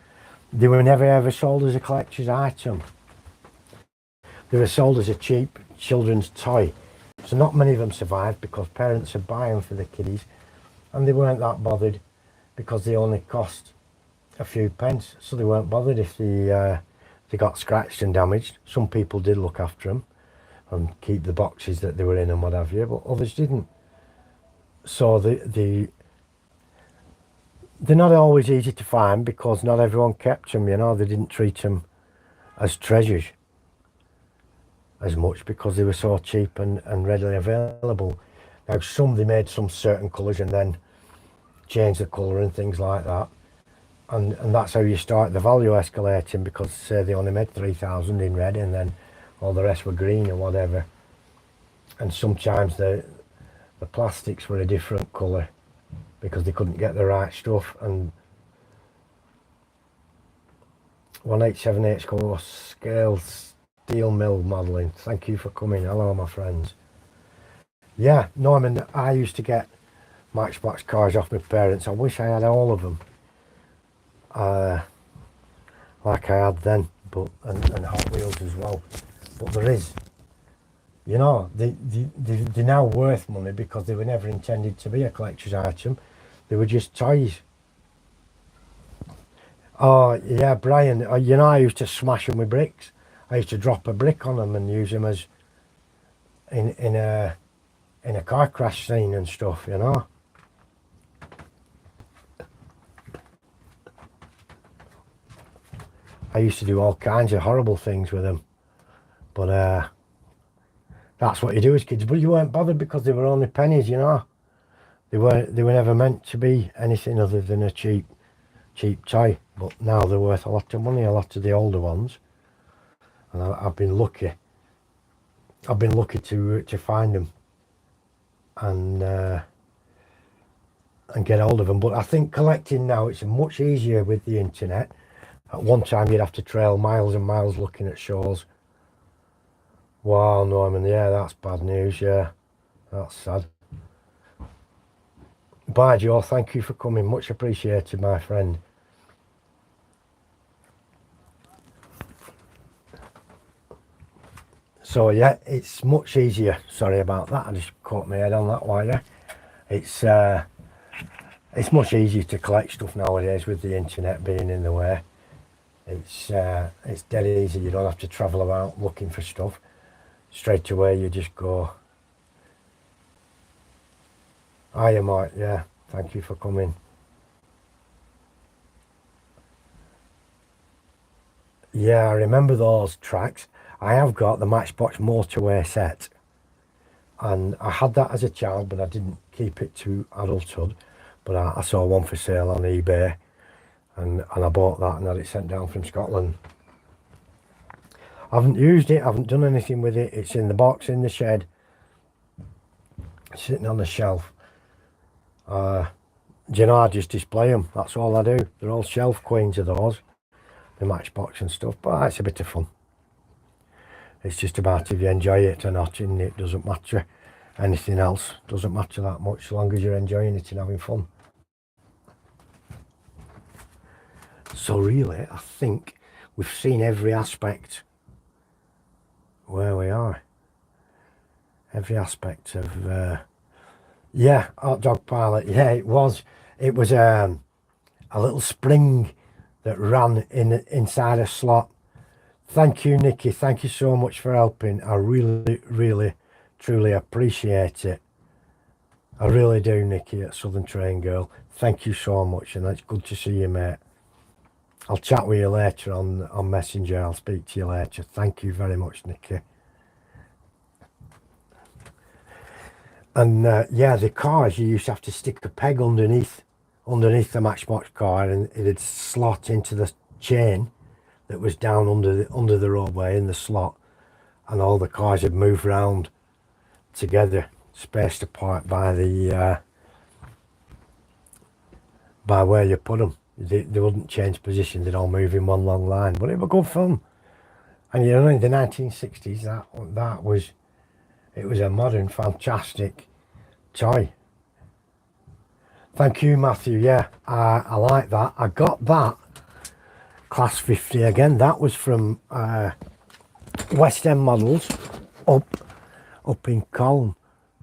they were never ever sold as a collector's item. They were sold as a cheap children's toy. So not many of them survived because parents would buy them for the kiddies, and they weren't that bothered because they only cost a few pence. So they weren't bothered if they got scratched and damaged. Some people did look after them and keep the boxes that they were in and what have you, but others didn't. So they're not always easy to find because not everyone kept them, you know. They didn't treat them as treasures as much because they were so cheap and readily available. Now some, they made some certain colours and then changed the colour and things like that, and that's how you start the value escalating, because say they only made 3,000 in red and then all the rest were green or whatever, and sometimes the plastics were a different colour because they couldn't get the right stuff. And 187 scales Steel mill modelling. Thank you for coming. Hello, my friends. Yeah, Norman, I used to get Matchbox cars off my parents. I wish I had all of them, like I had then, but and Hot Wheels as well. But there is, you know, they're now worth money because they were never intended to be a collector's item. They were just toys. Oh, yeah, Brian, you know, I used to smash them with bricks. I used to drop a brick on them and use them as in a car crash scene and stuff, you know. I used to do all kinds of horrible things with them. But that's what you do as kids. But you weren't bothered because they were only pennies, you know. They were never meant to be anything other than a cheap toy. But now they're worth a lot of money, a lot of the older ones. And I've been lucky. I've been lucky to find them and get hold of them. But I think collecting now, it's much easier with the internet. At one time you'd have to trail miles and miles looking at shows. Wow, Norman, yeah, that's bad news, yeah. That's sad. Bye, Joe, thank you for coming. Much appreciated, my friend. So, yeah, it's much easier. Sorry about that. I just caught my head on that wire. It's much easier to collect stuff nowadays with the internet being in the way. It's dead easy. You don't have to travel about looking for stuff. Straight away, you just go. Hiya, Mike. Yeah, thank you for coming. Yeah, I remember those tracks. I have got the Matchbox motorway set, and I had that as a child, but I didn't keep it to adulthood. But I saw one for sale on eBay, and I bought that and had it sent down from Scotland. I haven't used it, I haven't done anything with it. It's in the box in the shed, sitting on the shelf. Do you know, I just display them. That's all I do. They're all shelf queens of those, the Matchbox and stuff. But it's a bit of fun. It's just about if you enjoy it or not, and it doesn't matter. Anything else doesn't matter that much, as long as you're enjoying it and having fun. So really, I think we've seen every aspect where we are. Every aspect of, yeah, hot dog pilot. Yeah, it was a little spring that ran inside a slot. Thank you, Nikki. Thank you so much for helping. I really, really, truly appreciate it. I really do, Nikki, at Southern Train Girl. Thank you so much, and it's good to see you, mate. I'll chat with you later on Messenger. I'll speak to you later. Thank you very much, Nikki. And yeah, the cars, you used to have to stick a peg underneath the Matchbox car, and it'd slot into the chain that was down under the roadway in the slot, and all the cars would move round together, spaced apart by the by where you put them. They wouldn't change position. They'd all move in one long line. But it was good fun. And you know, in the 1960s, it was a modern, fantastic toy. Thank you, Matthew. Yeah, I like that. I got that Class 50 again. That was from West End Models up in Colne.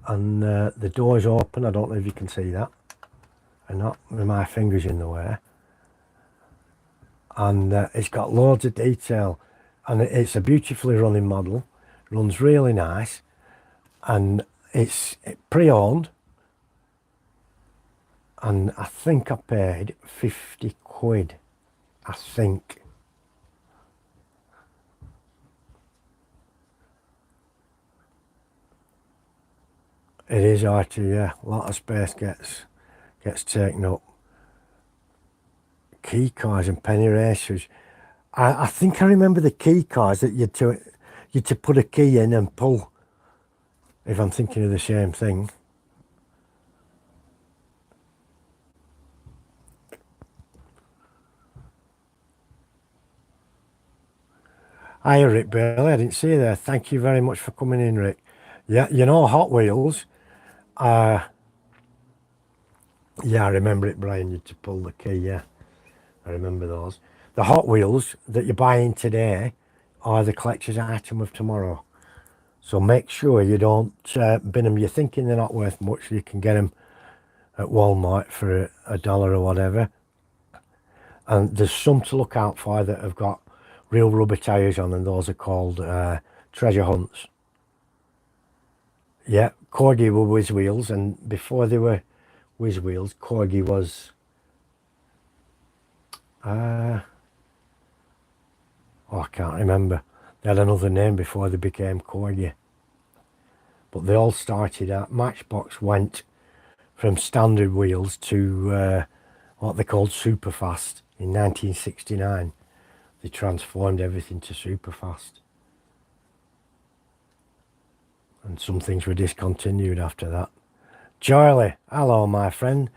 And the door's open. I don't know if you can see that. And not with my fingers in the way. And it's got loads of detail. And it's a beautifully running model. Runs really nice. And it's pre-owned. And I think I paid 50 quid. I think. It is arty, yeah. A lot of space gets taken up. Key cars and penny racers. I think I remember the key cars that you'd to put a key in and pull. If I'm thinking of the same thing. Hi, Rick Bailey. I didn't see you there. Thank you very much for coming in, Rick. Yeah, you know Hot Wheels. Yeah, I remember it, Brian. You had to pull the key. Yeah, I remember those. The Hot Wheels that you're buying today are the collector's item of tomorrow. So make sure you don't bin them. You're thinking they're not worth much. You can get them at Walmart for $1 or whatever. And there's some to look out for that have got real rubber tyres on, and those are called treasure hunts. Yeah, Corgi were whiz wheels, and before they were whiz wheels, Corgi was oh, I can't remember. They had another name before they became Corgi. But they all started at Matchbox went from standard wheels to what they called Superfast in 1969. They transformed everything to Superfast. And some things were discontinued after that. Charlie, hello my friend.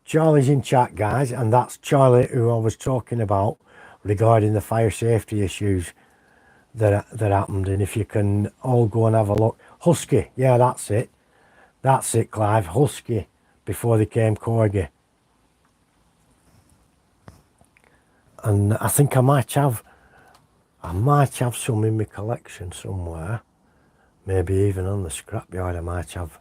Charlie's in chat, guys, and that's Charlie who I was talking about regarding the fire safety issues that happened. And if you can all go and have a look. Husky, yeah, that's it. That's it, Clive. Husky before they came Corgi. And I think I might have some in my collection somewhere. Maybe even on the scrapyard I might have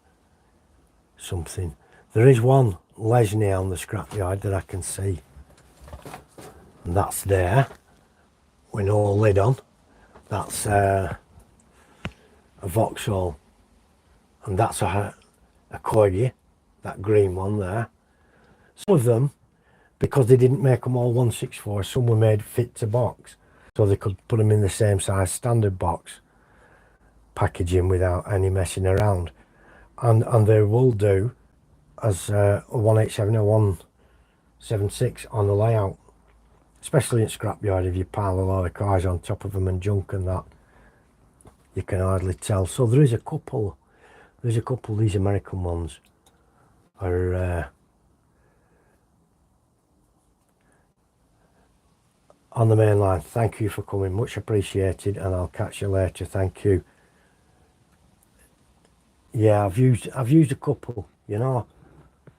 something. There is one Lesney on the scrapyard that I can see. And that's there with no lid on. That's a Vauxhall. And that's a Corgi, that green one there. Some of them, because they didn't make them all 164, some were made fit to box. So they could put them in the same size standard box packaging without any messing around. And they will do as a 187 or 176 on the layout. Especially in scrapyard, if you pile a lot of cars on top of them and junk and that, you can hardly tell. So there is a couple. There's a couple of these American ones are on the main line. Thank you for coming, much appreciated, and I'll catch you later. Thank you. Yeah, I've used a couple, you know,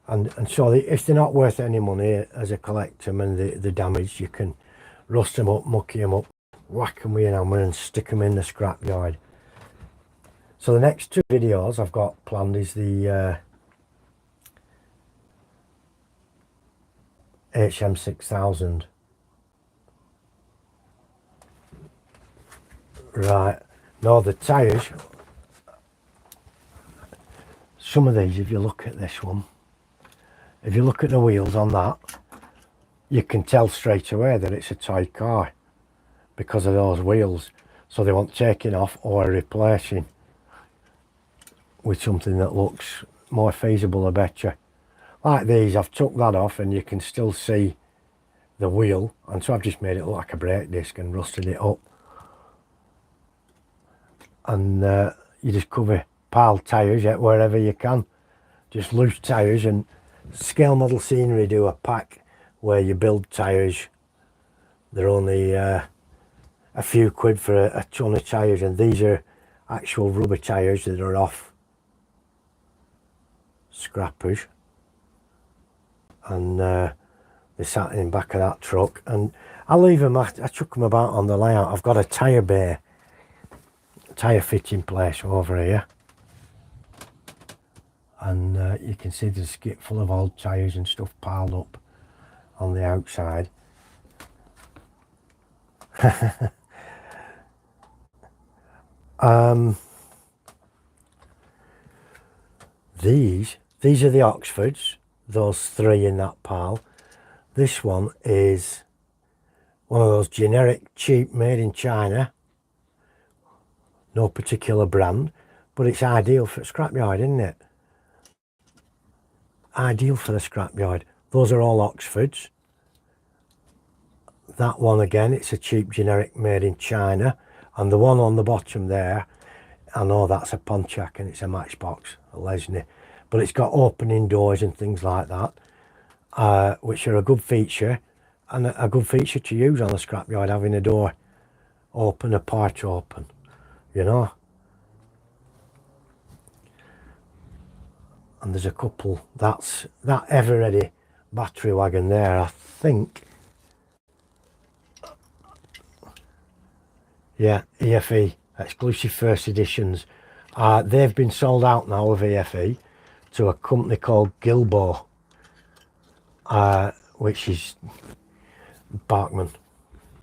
and so if they're not worth any money as a collector and they're damaged, you can rust them up, mucky them up, whack them with an hammer and stick them in the scrapyard. So the next two videos I've got planned is the HM6000. Right, no, the tyres, some of these, if you look at this one, if you look at the wheels on that, you can tell straight away that it's a toy car because of those wheels. So they want taking off or replacing with something that looks more feasible or better. Like these, I've took that off and you can still see the wheel, and so I've just made it look like a brake disc and rusted it up. And you just cover piled tyres wherever you can, just loose tyres. And Scale Model Scenery do a pack where you build tyres. They're only a few quid for a ton of tyres, and these are actual rubber tyres that are off scrappers, and they sat in the back of that truck. And I leave them, I chuck them about on the layout. I've got a tyre bay, tyre fitting place over here, and you can see there's a skip full of old tyres and stuff piled up on the outside. These are the Oxfords, those three in that pile. This one is one of those generic cheap made in China, no particular brand, but it's ideal for a scrapyard, isn't it? Ideal for the scrapyard. Those are all Oxfords. That one again, it's a cheap generic made in China. And the one on the bottom there, I know that's a Pontiac and it's a Matchbox, a Lesney, but it's got opening doors and things like that, which are a good feature, and a good feature to use on a scrapyard, having a door open a part open, you know. And there's a couple, that's that ever ready battery wagon there, I think. Yeah, EFE, exclusive first editions. They've been sold out now of EFE to a company called Gilbo, which is Bachman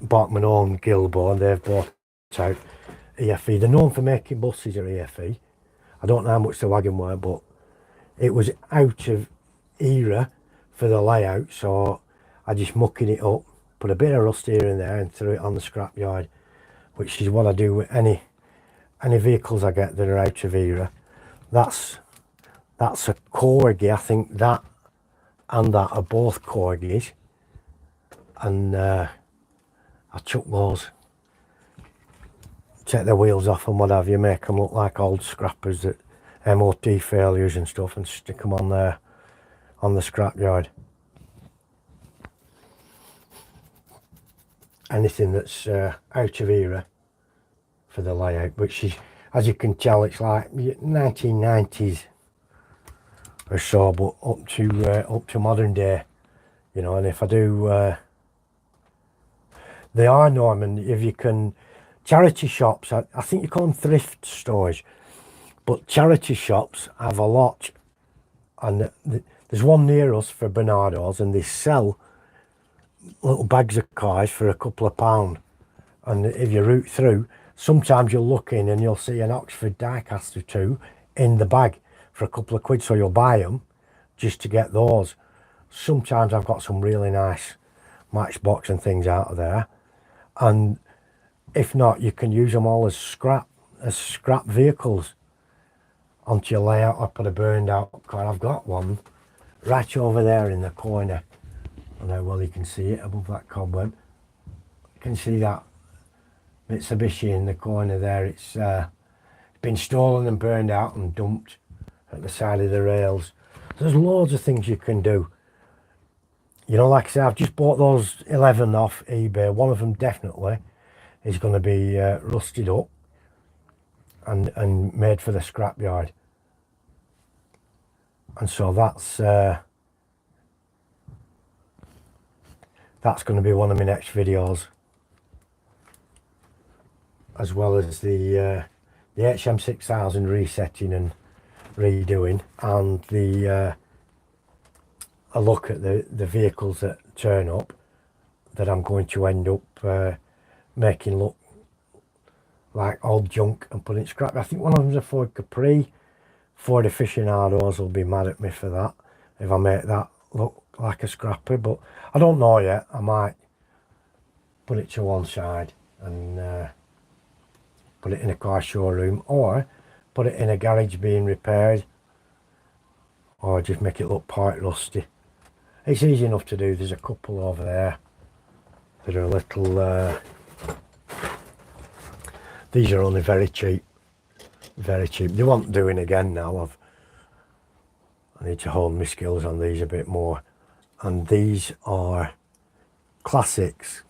owned Gilbo, and they've bought out EFE. They're known for making buses at EFE. I don't know how much the wagon were, but it was out of era for the layout, so I just mucking it up, put a bit of rust here and there and threw it on the scrapyard, which is what I do with any vehicles I get that are out of era. That's a Corgi. I think that and that are both Corgis, and I chuck those, take the wheels off and what have you, make them look like old scrappers, that MOT failures and stuff, and stick them on there on the scrapyard. Anything that's out of era for the layout, which is, as you can tell, it's like 1990s or so, but up to modern day, you know. And if I do, they are, Norman, if you can, charity shops, I think you call them thrift stores, but charity shops have a lot, and there's one near us for Bernardo's, and they sell little bags of cars for a couple of £, and if you route through, sometimes you'll look in and you'll see an Oxford diecast or two in the bag for a couple of quid, so you'll buy them just to get those. Sometimes I've got some really nice Matchbox and things out of there, and if not, you can use them all as scrap vehicles onto your layout. I put a burned out car. I've got one right over there in the corner. I know, well, you can see it above that cobweb. You can see that Mitsubishi in the corner there. It's been stolen and burned out and dumped at the side of the rails. There's loads of things you can do. You know, like I say, I've just bought those 11 off eBay. One of them definitely is going to be rusted up and made for the scrapyard. And so that's going to be one of my next videos, as well as the HM6000 resetting and redoing, and a look at the vehicles that turn up that I'm going to end up making look like old junk and putting it scrap. I think one of them's a Ford Capri. Ford aficionados will be mad at me for that if I make that look like a scrapper, but I don't know yet. I might put it to one side and put it in a car showroom, or put it in a garage being repaired, or just make it look part rusty. It's easy enough to do. There's a couple over there that are a little these are only very cheap, they want doing again now. I need to hone my skills on these a bit more, and these are classics,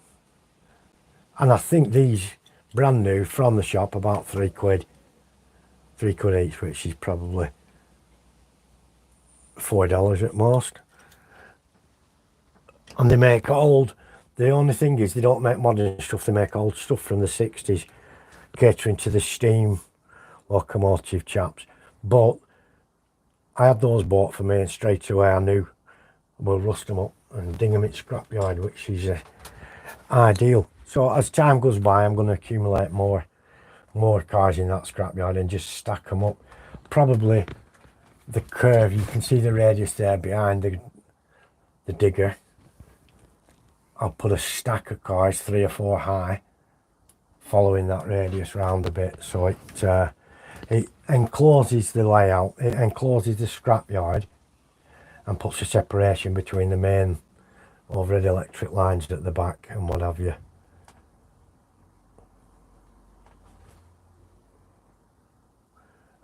and I think these brand new from the shop, about £3 each, which is probably $4 at most. And they make old, the only thing is they don't make modern stuff, they make old stuff from the 60s, catering to the steam locomotive chaps. But I had those bought for me, and straight away I knew we'll rust them up and ding them in scrapyard, which is ideal. So as time goes by, I'm going to accumulate more cars in that scrapyard and just stack them up. Probably the curve, you can see the radius there behind the digger. I'll put a stack of cars, 3 or 4 high, following that radius round a bit, so it encloses the layout, it encloses the scrapyard, and puts a separation between the main overhead electric lines at the back and what have you.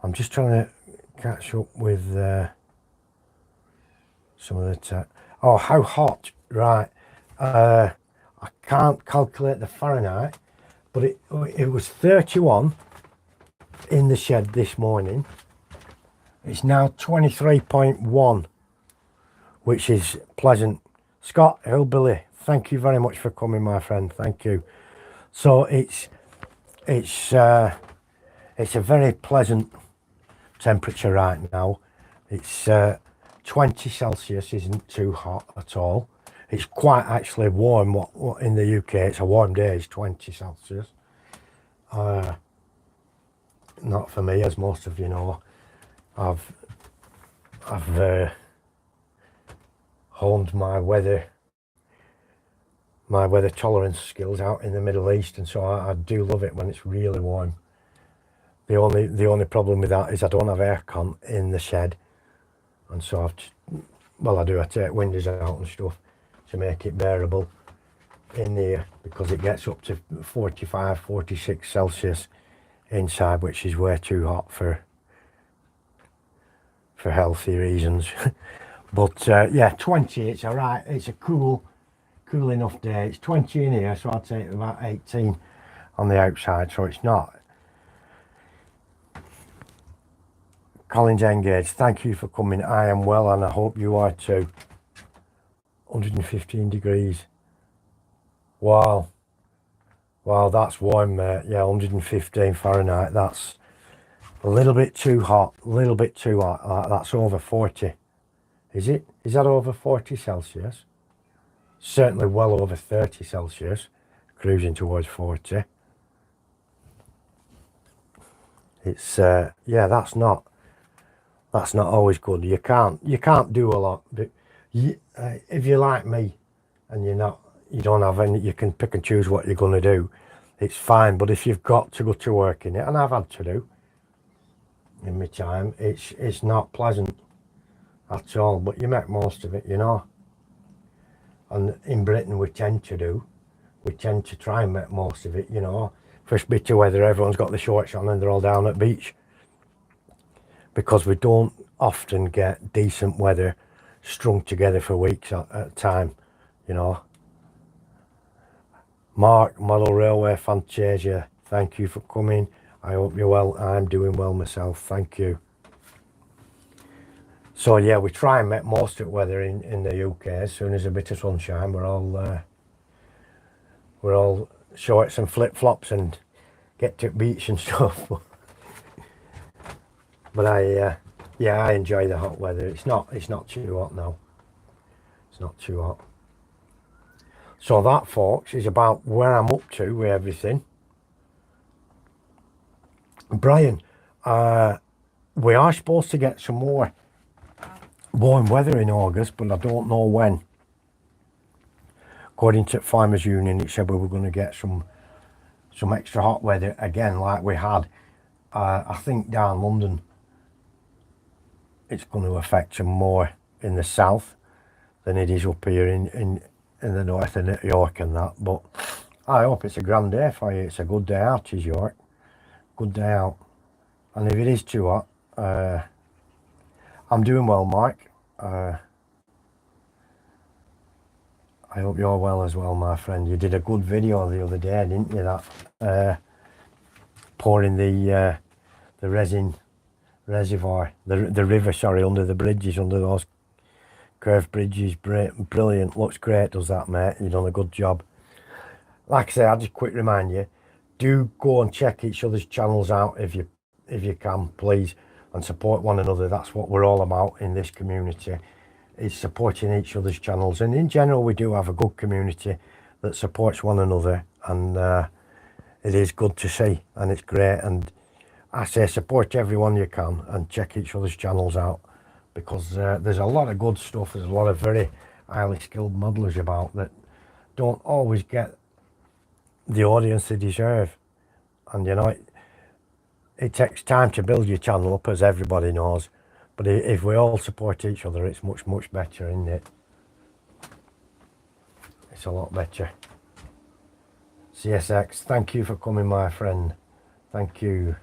I'm just trying to catch up with some of the oh, how hot, right. I can't calculate the Fahrenheit, but it was 31 in the shed this morning. It's now 23.1, which is pleasant. Scott Hillbilly, thank you very much for coming, my friend. Thank you. So it's a very pleasant temperature right now. It's 20 Celsius, isn't too hot at all. It's quite actually warm. What in the UK, it's a warm day, it's 20 Celsius. Not for me, as most of you know. I've honed my weather tolerance skills out in the Middle East, and so I do love it when it's really warm. The only problem with that is I don't have aircon in the shed, and so I take windows out and stuff to make it bearable in there, because it gets up to 45, 46 Celsius inside, which is way too hot for healthy reasons. But yeah, 20, it's all right. It's a cool enough day. It's 20 in here, so I'd say it's about 18 on the outside, so it's not. Collins Engage, thank you for coming. I am well, and I hope you are too. 115 degrees. Wow, that's warm, mate. Yeah, 115 Fahrenheit. That's a little bit too hot. That's over 40. Is it? Is that over 40 Celsius? Certainly well over 30 Celsius, cruising towards 40. It's yeah, that's not always good. You can't do a lot, but if you're like me and you don't have any, you can pick and choose what you're going to do, it's fine. But if you've got to go to work in it, and I've had to do in my time, it's not pleasant at all, but you make most of it, you know. And in Britain we tend to try and make most of it, you know. First bit of weather, everyone's got the shorts on and they're all down at the beach, because we don't often get decent weather strung together for weeks at a time, you know. Mark, Model Railway Fantasia, thank you for coming. I hope you're well. I'm doing well myself, thank you. So yeah, we try and make most of weather in the UK. As soon as a bit of sunshine, we're all shorts and flip-flops and get to the beach and stuff. But I enjoy the hot weather. It's not too hot now. It's not too hot. So that, folks, is about where I'm up to with everything. Brian, we are supposed to get some more warm weather in August, but I don't know when. According to Farmers Union, it said we were going to get some extra hot weather again, like we had. I think down London, it's going to affect them more in the south than it is up here in the north and at York and that. But I hope it's a grand day for you. It's a good day out, is York. Good day out. And if it is too hot, I'm doing well, Mike. I hope you're well as well, my friend. You did a good video the other day, didn't you? That pouring the resin reservoir, the river, sorry, under the bridges, under those curved bridges. Brilliant. Looks great, does that, mate? You've done a good job. Like I say, I'll just quick remind you, do go and check each other's channels out if you can, please, and support one another. That's what we're all about in this community, is supporting each other's channels. And in general, we do have a good community that supports one another, and it is good to see, and it's great. And I say support everyone you can and check each other's channels out, because there's a lot of good stuff. There's a lot of very highly skilled modelers about that don't always get the audience they deserve. And you know, it takes time to build your channel up, as everybody knows, but if we all support each other, it's much better, isn't it? It's a lot better. CSX, thank you for coming, my friend. Thank you.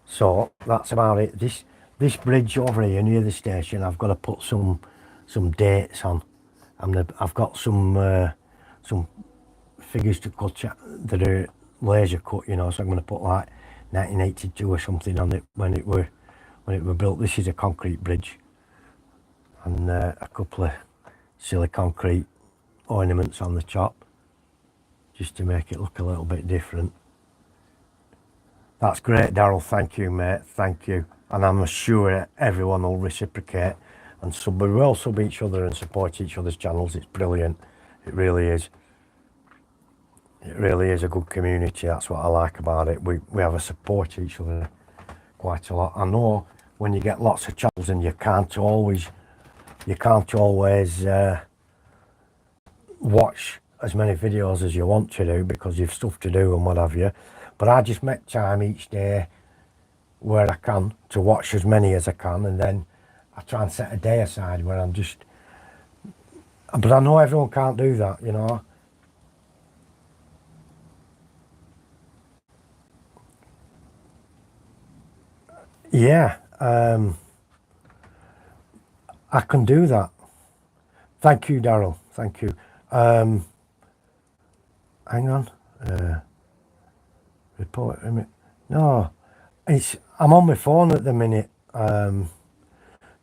So that's about it. This bridge over here near the station, I've got to put some dates on. I've got some figures to cut that are laser cut, you know, so I'm going to put like 1982 or something on it when it were built. This is a concrete bridge, and a couple of silly concrete ornaments on the top just to make it look a little bit different. That's great, Daryl. Thank you, mate. Thank you. And I'm sure everyone will reciprocate and we will sub each other and support each other's channels. It's brilliant. It really is. It really is a good community. That's what I like about it. We have a support each other quite a lot. I know when you get lots of channels and you can't always watch as many videos as you want to do because you've stuff to do and what have you. But I just make time each day where I can to watch as many as I can, and then I try and set a day aside where I'm just, but I know everyone can't do that, you know. Yeah, I can do that. Thank you, Daryl. Thank you. Hang on. Report. No, I'm on my phone at the minute,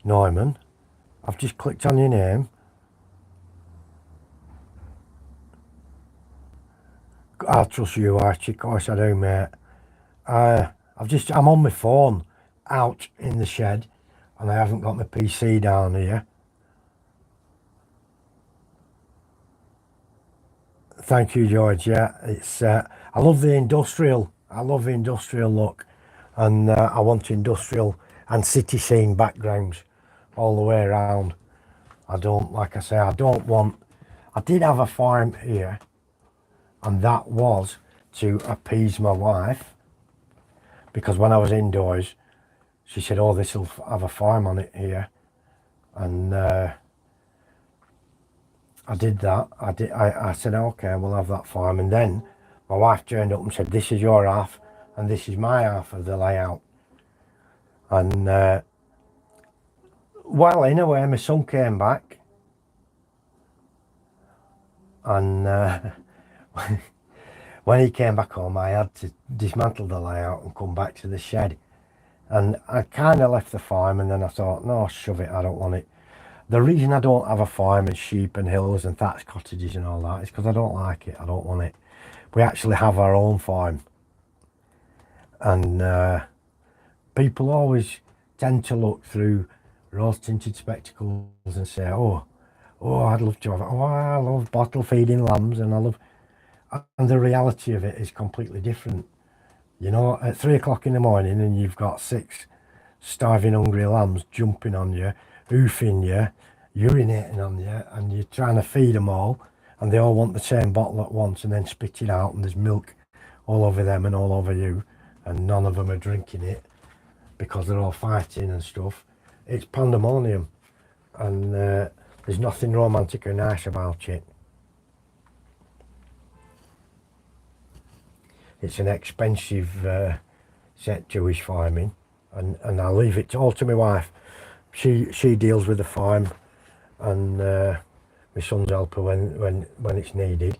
Neumann. I've just clicked on your name. I trust you, Archie. Of course I do, mate. I'm on my phone out in the shed, and I haven't got my PC down here. Thank you, George. Yeah, it's I love the industrial. I love the industrial look, and I want industrial and city scene backgrounds all the way around. I don't, like I say, I don't want. I did have a farm here, and that was to appease my wife, because when I was indoors, she said, "Oh, this will have a farm on it here," and I did that. I said, okay, we'll have that farm. And then my wife turned up and said, this is your half and this is my half of the layout. And well, in a way, my son came back, and when he came back home, I had to dismantle the layout and come back to the shed. And I kind of left the farm, and then I thought, no, shove it, I don't want it. The reason I don't have a farm and sheep and hills and thatched cottages and all that is because I don't like it. I don't want it. We actually have our own farm. And people always tend to look through rose-tinted spectacles and say, oh, I'd love to have it. Oh, I love bottle feeding lambs, and I love... And the reality of it is completely different. You know, at 3 o'clock in the morning and you've got 6 starving, hungry lambs jumping on you, hoofing you, urinating on you, and you're trying to feed them all, and they all want the same bottle at once and then spit it out, and there's milk all over them and all over you, and none of them are drinking it because they're all fighting and stuff. It's pandemonium, and there's nothing romantic or nice about it. It's an expensive set Jewish farming, and I leave it all to my wife. She deals with the farm, and my son's helper when it's needed.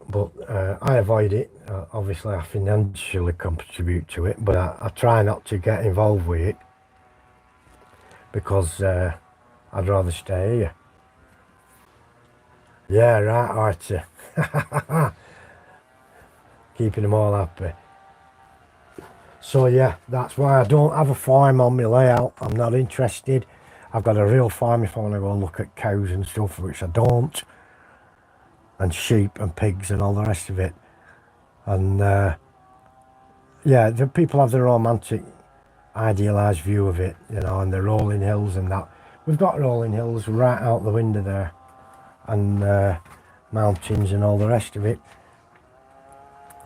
But I avoid it. Obviously, I financially contribute to it, but I try not to get involved with it because I'd rather stay here. Yeah, right, Archie. Keeping them all happy. So yeah, that's why I don't have a farm on my layout. I'm not interested. I've got a real farm if I want to go and look at cows and stuff, which I don't, and sheep and pigs and all the rest of it. And yeah, the people have their romantic, idealised view of it, you know, and the rolling hills and that. We've got rolling hills right out the window there, and mountains and all the rest of it.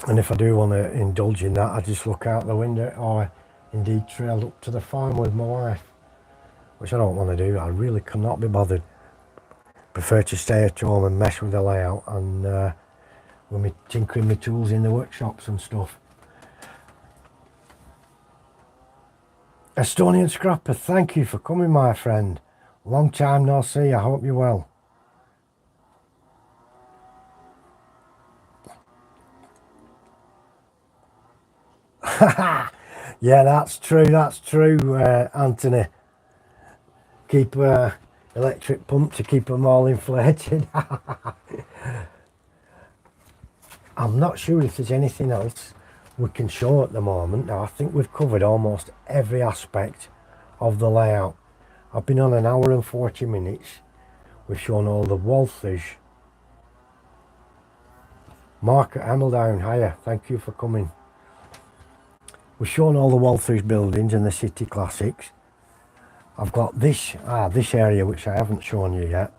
And if I do want to indulge in that, I just look out the window, or indeed trail up to the farm with my wife, which I don't want to do. I really cannot be bothered. Prefer to stay at home and mess with the layout, and with me tinkering my tools in the workshops and stuff. Estonian Scrapper, thank you for coming, my friend. Long time no see. I hope you're well. Yeah, that's true, Anthony. Keep electric pump to keep them all inflated. I'm not sure if there's anything else we can show at the moment. Now, I think we've covered almost every aspect of the layout. I've been on an hour and 40 minutes. We've shown all the Walthers. Mark at Hemmeldown, hiya, thank you for coming. We've shown all the Walthers buildings and the city classics. I've got this area which I haven't shown you yet.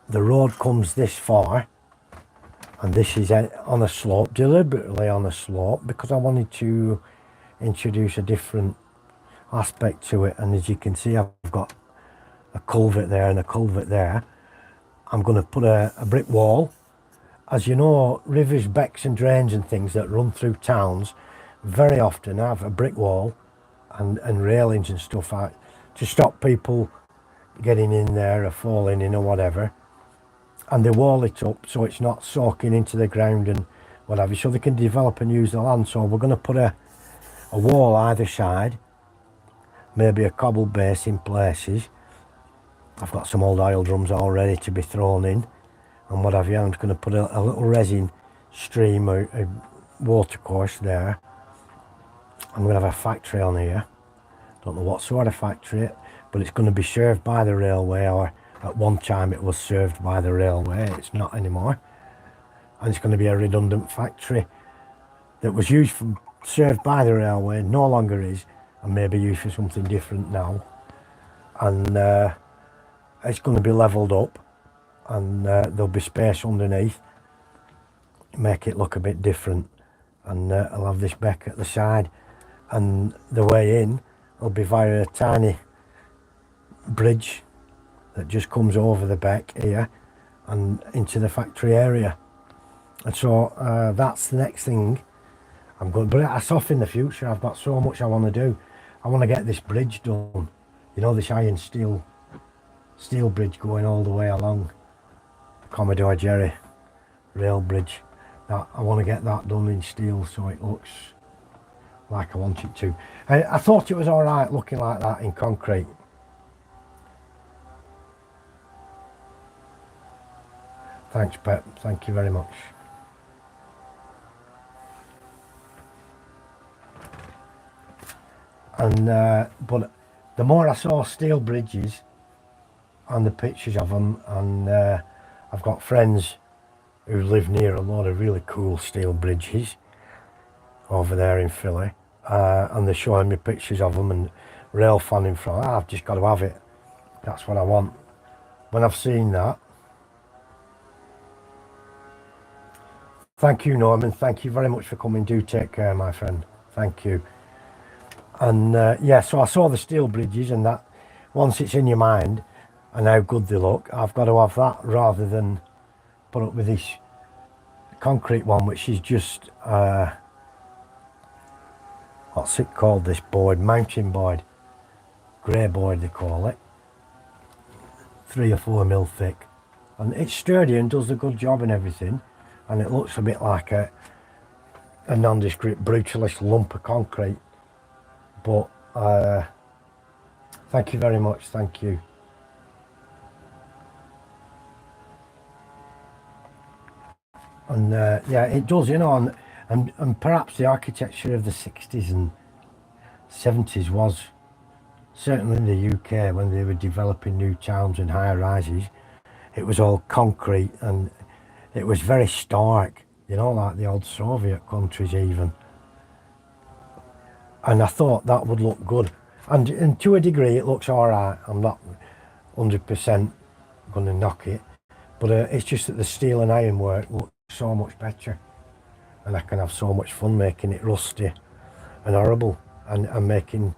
The road comes this far, and this is on a slope, deliberately on a slope, because I wanted to introduce a different aspect to it. And as you can see, I've got a culvert there and a culvert there. I'm going to put a brick wall. As you know, rivers, becks and drains and things that run through towns very often have a brick wall and railings and stuff out to stop people getting in there or falling in or whatever. And they wall it up so it's not soaking into the ground and whatever, so they can develop and use the land. So we're going to put a wall either side, maybe a cobble base in places. I've got some old oil drums all ready to be thrown in and what have you. I'm just going to put a little resin stream, a water course there. I'm going to have a factory on here. Don't know what sort of factory, but it's going to be served by the railway, or at one time it was served by the railway. It's not anymore. And it's going to be a redundant factory that was served by the railway, no longer is, and maybe used for something different now. And it's going to be levelled up, and there'll be space underneath, make it look a bit different. And I'll have this beck at the side, and the way in will be via a tiny bridge that just comes over the beck here and into the factory area. And so that's the next thing I'm going to, but that's off in the future. I've got so much I want to do. I want to get this bridge done, you know, this iron steel bridge going all the way along Commodore Jerry rail bridge. That I want to get that done in steel so it looks like I want it to. I thought it was all right looking like that in concrete. Thanks, Pep. Thank you very much. And but the more I saw steel bridges and the pictures of them, and I've got friends who live near a lot of really cool steel bridges over there in Philly, and they're showing me pictures of them and rail fanning from. I've just got to have it. That's what I want. When I've seen that. Thank you, Norman. Thank you very much for coming. Do take care, my friend. Thank you. And yeah, so I saw the steel bridges, and that once it's in your mind and how good they look, I've got to have that rather than put up with this concrete one, which is just what's it called, this board, mountain board, grey board they call it, 3 or 4 mil thick, and it's sturdy and does a good job and everything, and it looks a bit like a nondescript brutalist lump of concrete. But thank you very much, thank you. And yeah, it does, you know, and perhaps the architecture of the 60s and 70s was, certainly in the UK, when they were developing new towns and high rises, it was all concrete and it was very stark, you know, like the old Soviet countries even. And I thought that would look good. And to a degree, it looks all right. I'm not 100% going to knock it. But it's just that the steel and iron work looks so much better. And I can have so much fun making it rusty and horrible. And making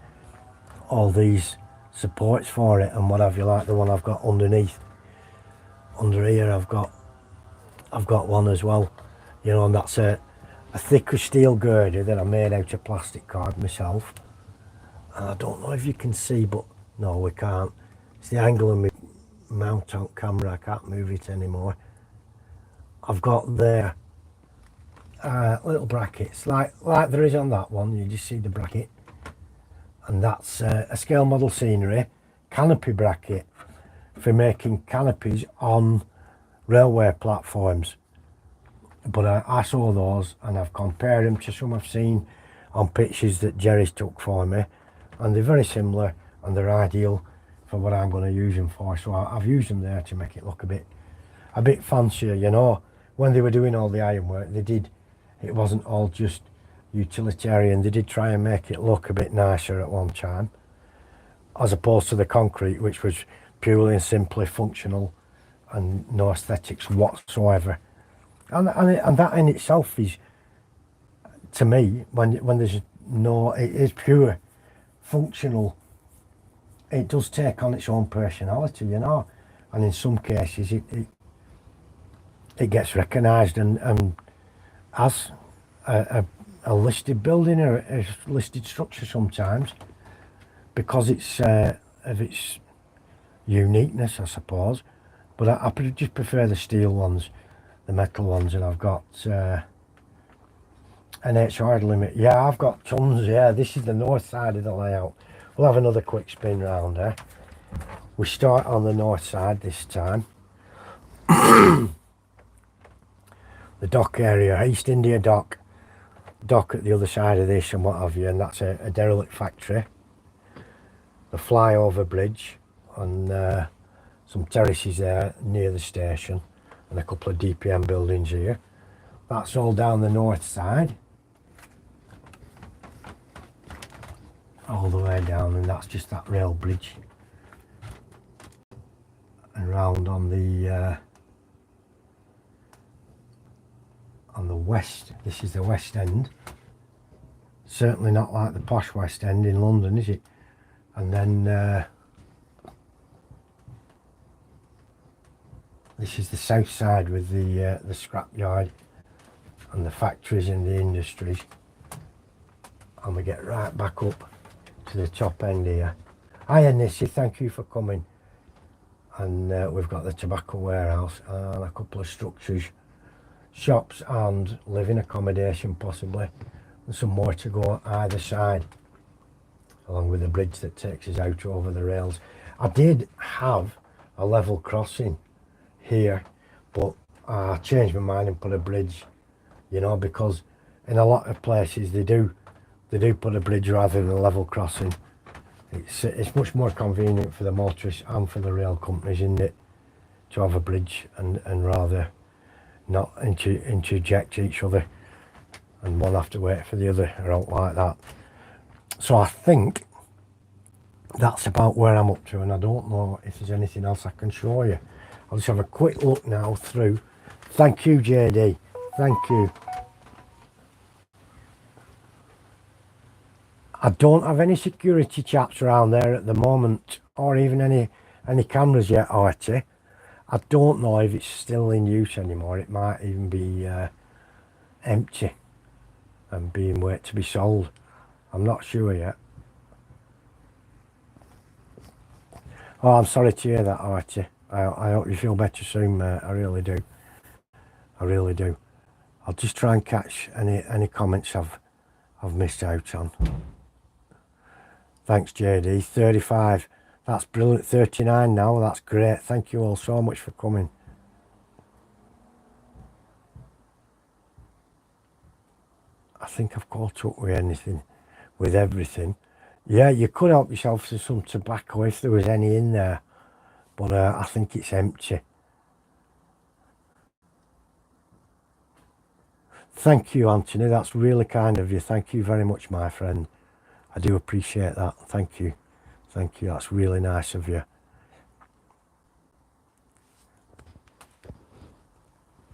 all these supports for it and what have you, like the one I've got underneath. Under here, I've got one as well, you know, and that's a thicker steel girder that I made out of plastic card myself. And I don't know if you can see, but no, we can't. It's the angle of my mount on camera, I can't move it anymore. I've got there little brackets like there is on that one. You just see the bracket, and that's a scale model scenery canopy bracket for making canopies on railway platforms. But I saw those and I've compared them to some I've seen on pictures that Jerry's took for me, and they're very similar and they're ideal for what I'm going to use them for. So I've used them there to make it look a bit fancier, you know. When they were doing all the ironwork, it wasn't all just utilitarian. They did try and make it look a bit nicer at one time, as opposed to the concrete, which was purely and simply functional and no aesthetics whatsoever. And that in itself is, to me, when there's no, it is pure functional, it does take on its own personality, you know. And in some cases it gets recognised and as a listed building or a listed structure sometimes, because it's of its uniqueness, I suppose. But I just prefer the steel ones, the metal ones, and I've got an HR limit. Yeah, I've got tons. Yeah, this is the north side of the layout. We'll have another quick spin round there. We start on the north side this time. The dock area, East India dock at the other side of this and what have you, and that's a derelict factory. The flyover bridge and some terraces there near the station, and a couple of DPM buildings here. That's all down the north side, all the way down, and that's just that rail bridge. And round on the west, this is the West End. Certainly not like the posh West End in London, is it? And then this is the south side with the scrapyard and the factories and the industries. And we get right back up to the top end here. Hiya Nissy, thank you for coming. And we've got the tobacco warehouse and a couple of structures, shops and living accommodation possibly, and some more to go either side, along with the bridge that takes us out over the rails. I did have a level crossing here, but I changed my mind and put a bridge, you know, because in a lot of places they do put a bridge rather than a level crossing. It's much more convenient for the motorists and for the rail companies, isn't it, to have a bridge and rather not interject each other and one have to wait for the other. I don't like that. So I think that's about where I'm up to, and I don't know if there's anything else I can show you. I'll just have a quick look now through. Thank you, JD. Thank you. I don't have any security chaps around there at the moment, or even any cameras yet, Archie. I don't know if it's still in use anymore. It might even be empty and being wait to be sold. I'm not sure yet. Oh, I'm sorry to hear that, Archie. I hope you feel better soon, mate. I really do. I really do. I'll just try and catch any comments I've missed out on. Thanks, JD. 35. That's brilliant. 39 now. That's great. Thank you all so much for coming. I think I've caught up with everything. Yeah, you could help yourself to some tobacco if there was any in there, but I think it's empty. Thank you, Anthony. That's really kind of you. Thank you very much, my friend. I do appreciate that. Thank you. Thank you. That's really nice of you.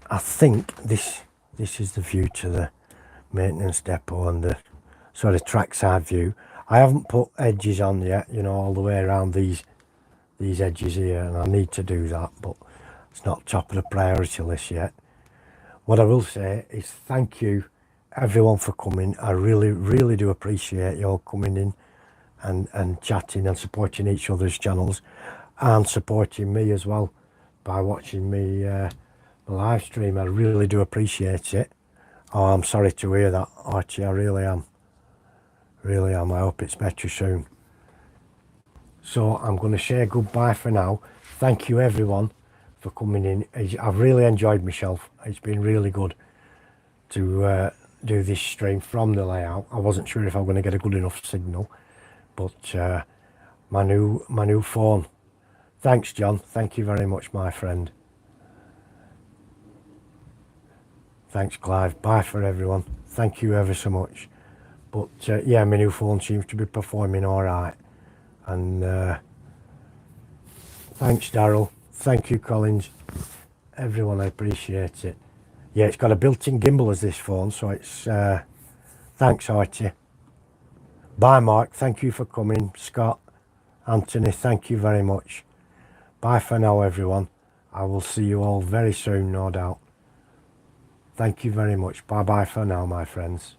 I think this is the view to the maintenance depot and the sort of trackside view. I haven't put edges on yet, you know, all the way around these edges here, and I need to do that, but it's not top of the priority list yet. What I will say is thank you everyone for coming. I really do appreciate you all coming in and chatting and supporting each other's channels and supporting me as well by watching me the live stream. I really do appreciate it. Oh, I'm sorry to hear that, Archie. I really am. Really am. I hope it's better soon. So I'm going to say goodbye for now. Thank you everyone for coming in. I've really enjoyed myself. It's been really good to do this stream from the layout. I wasn't sure if I'm going to get a good enough signal, but my new phone. Thanks, John. Thank you very much, my friend. Thanks, Clive. Bye for everyone. Thank you ever so much. But yeah, my new phone seems to be performing all right. And thanks, Daryl. Thank you, Collins. Everyone, I appreciate it. Yeah, it's got a built-in gimbal as this phone, so it's... thanks, Archie. Bye, Mark. Thank you for coming. Scott, Anthony, thank you very much. Bye for now, everyone. I will see you all very soon, no doubt. Thank you very much. Bye-bye for now, my friends.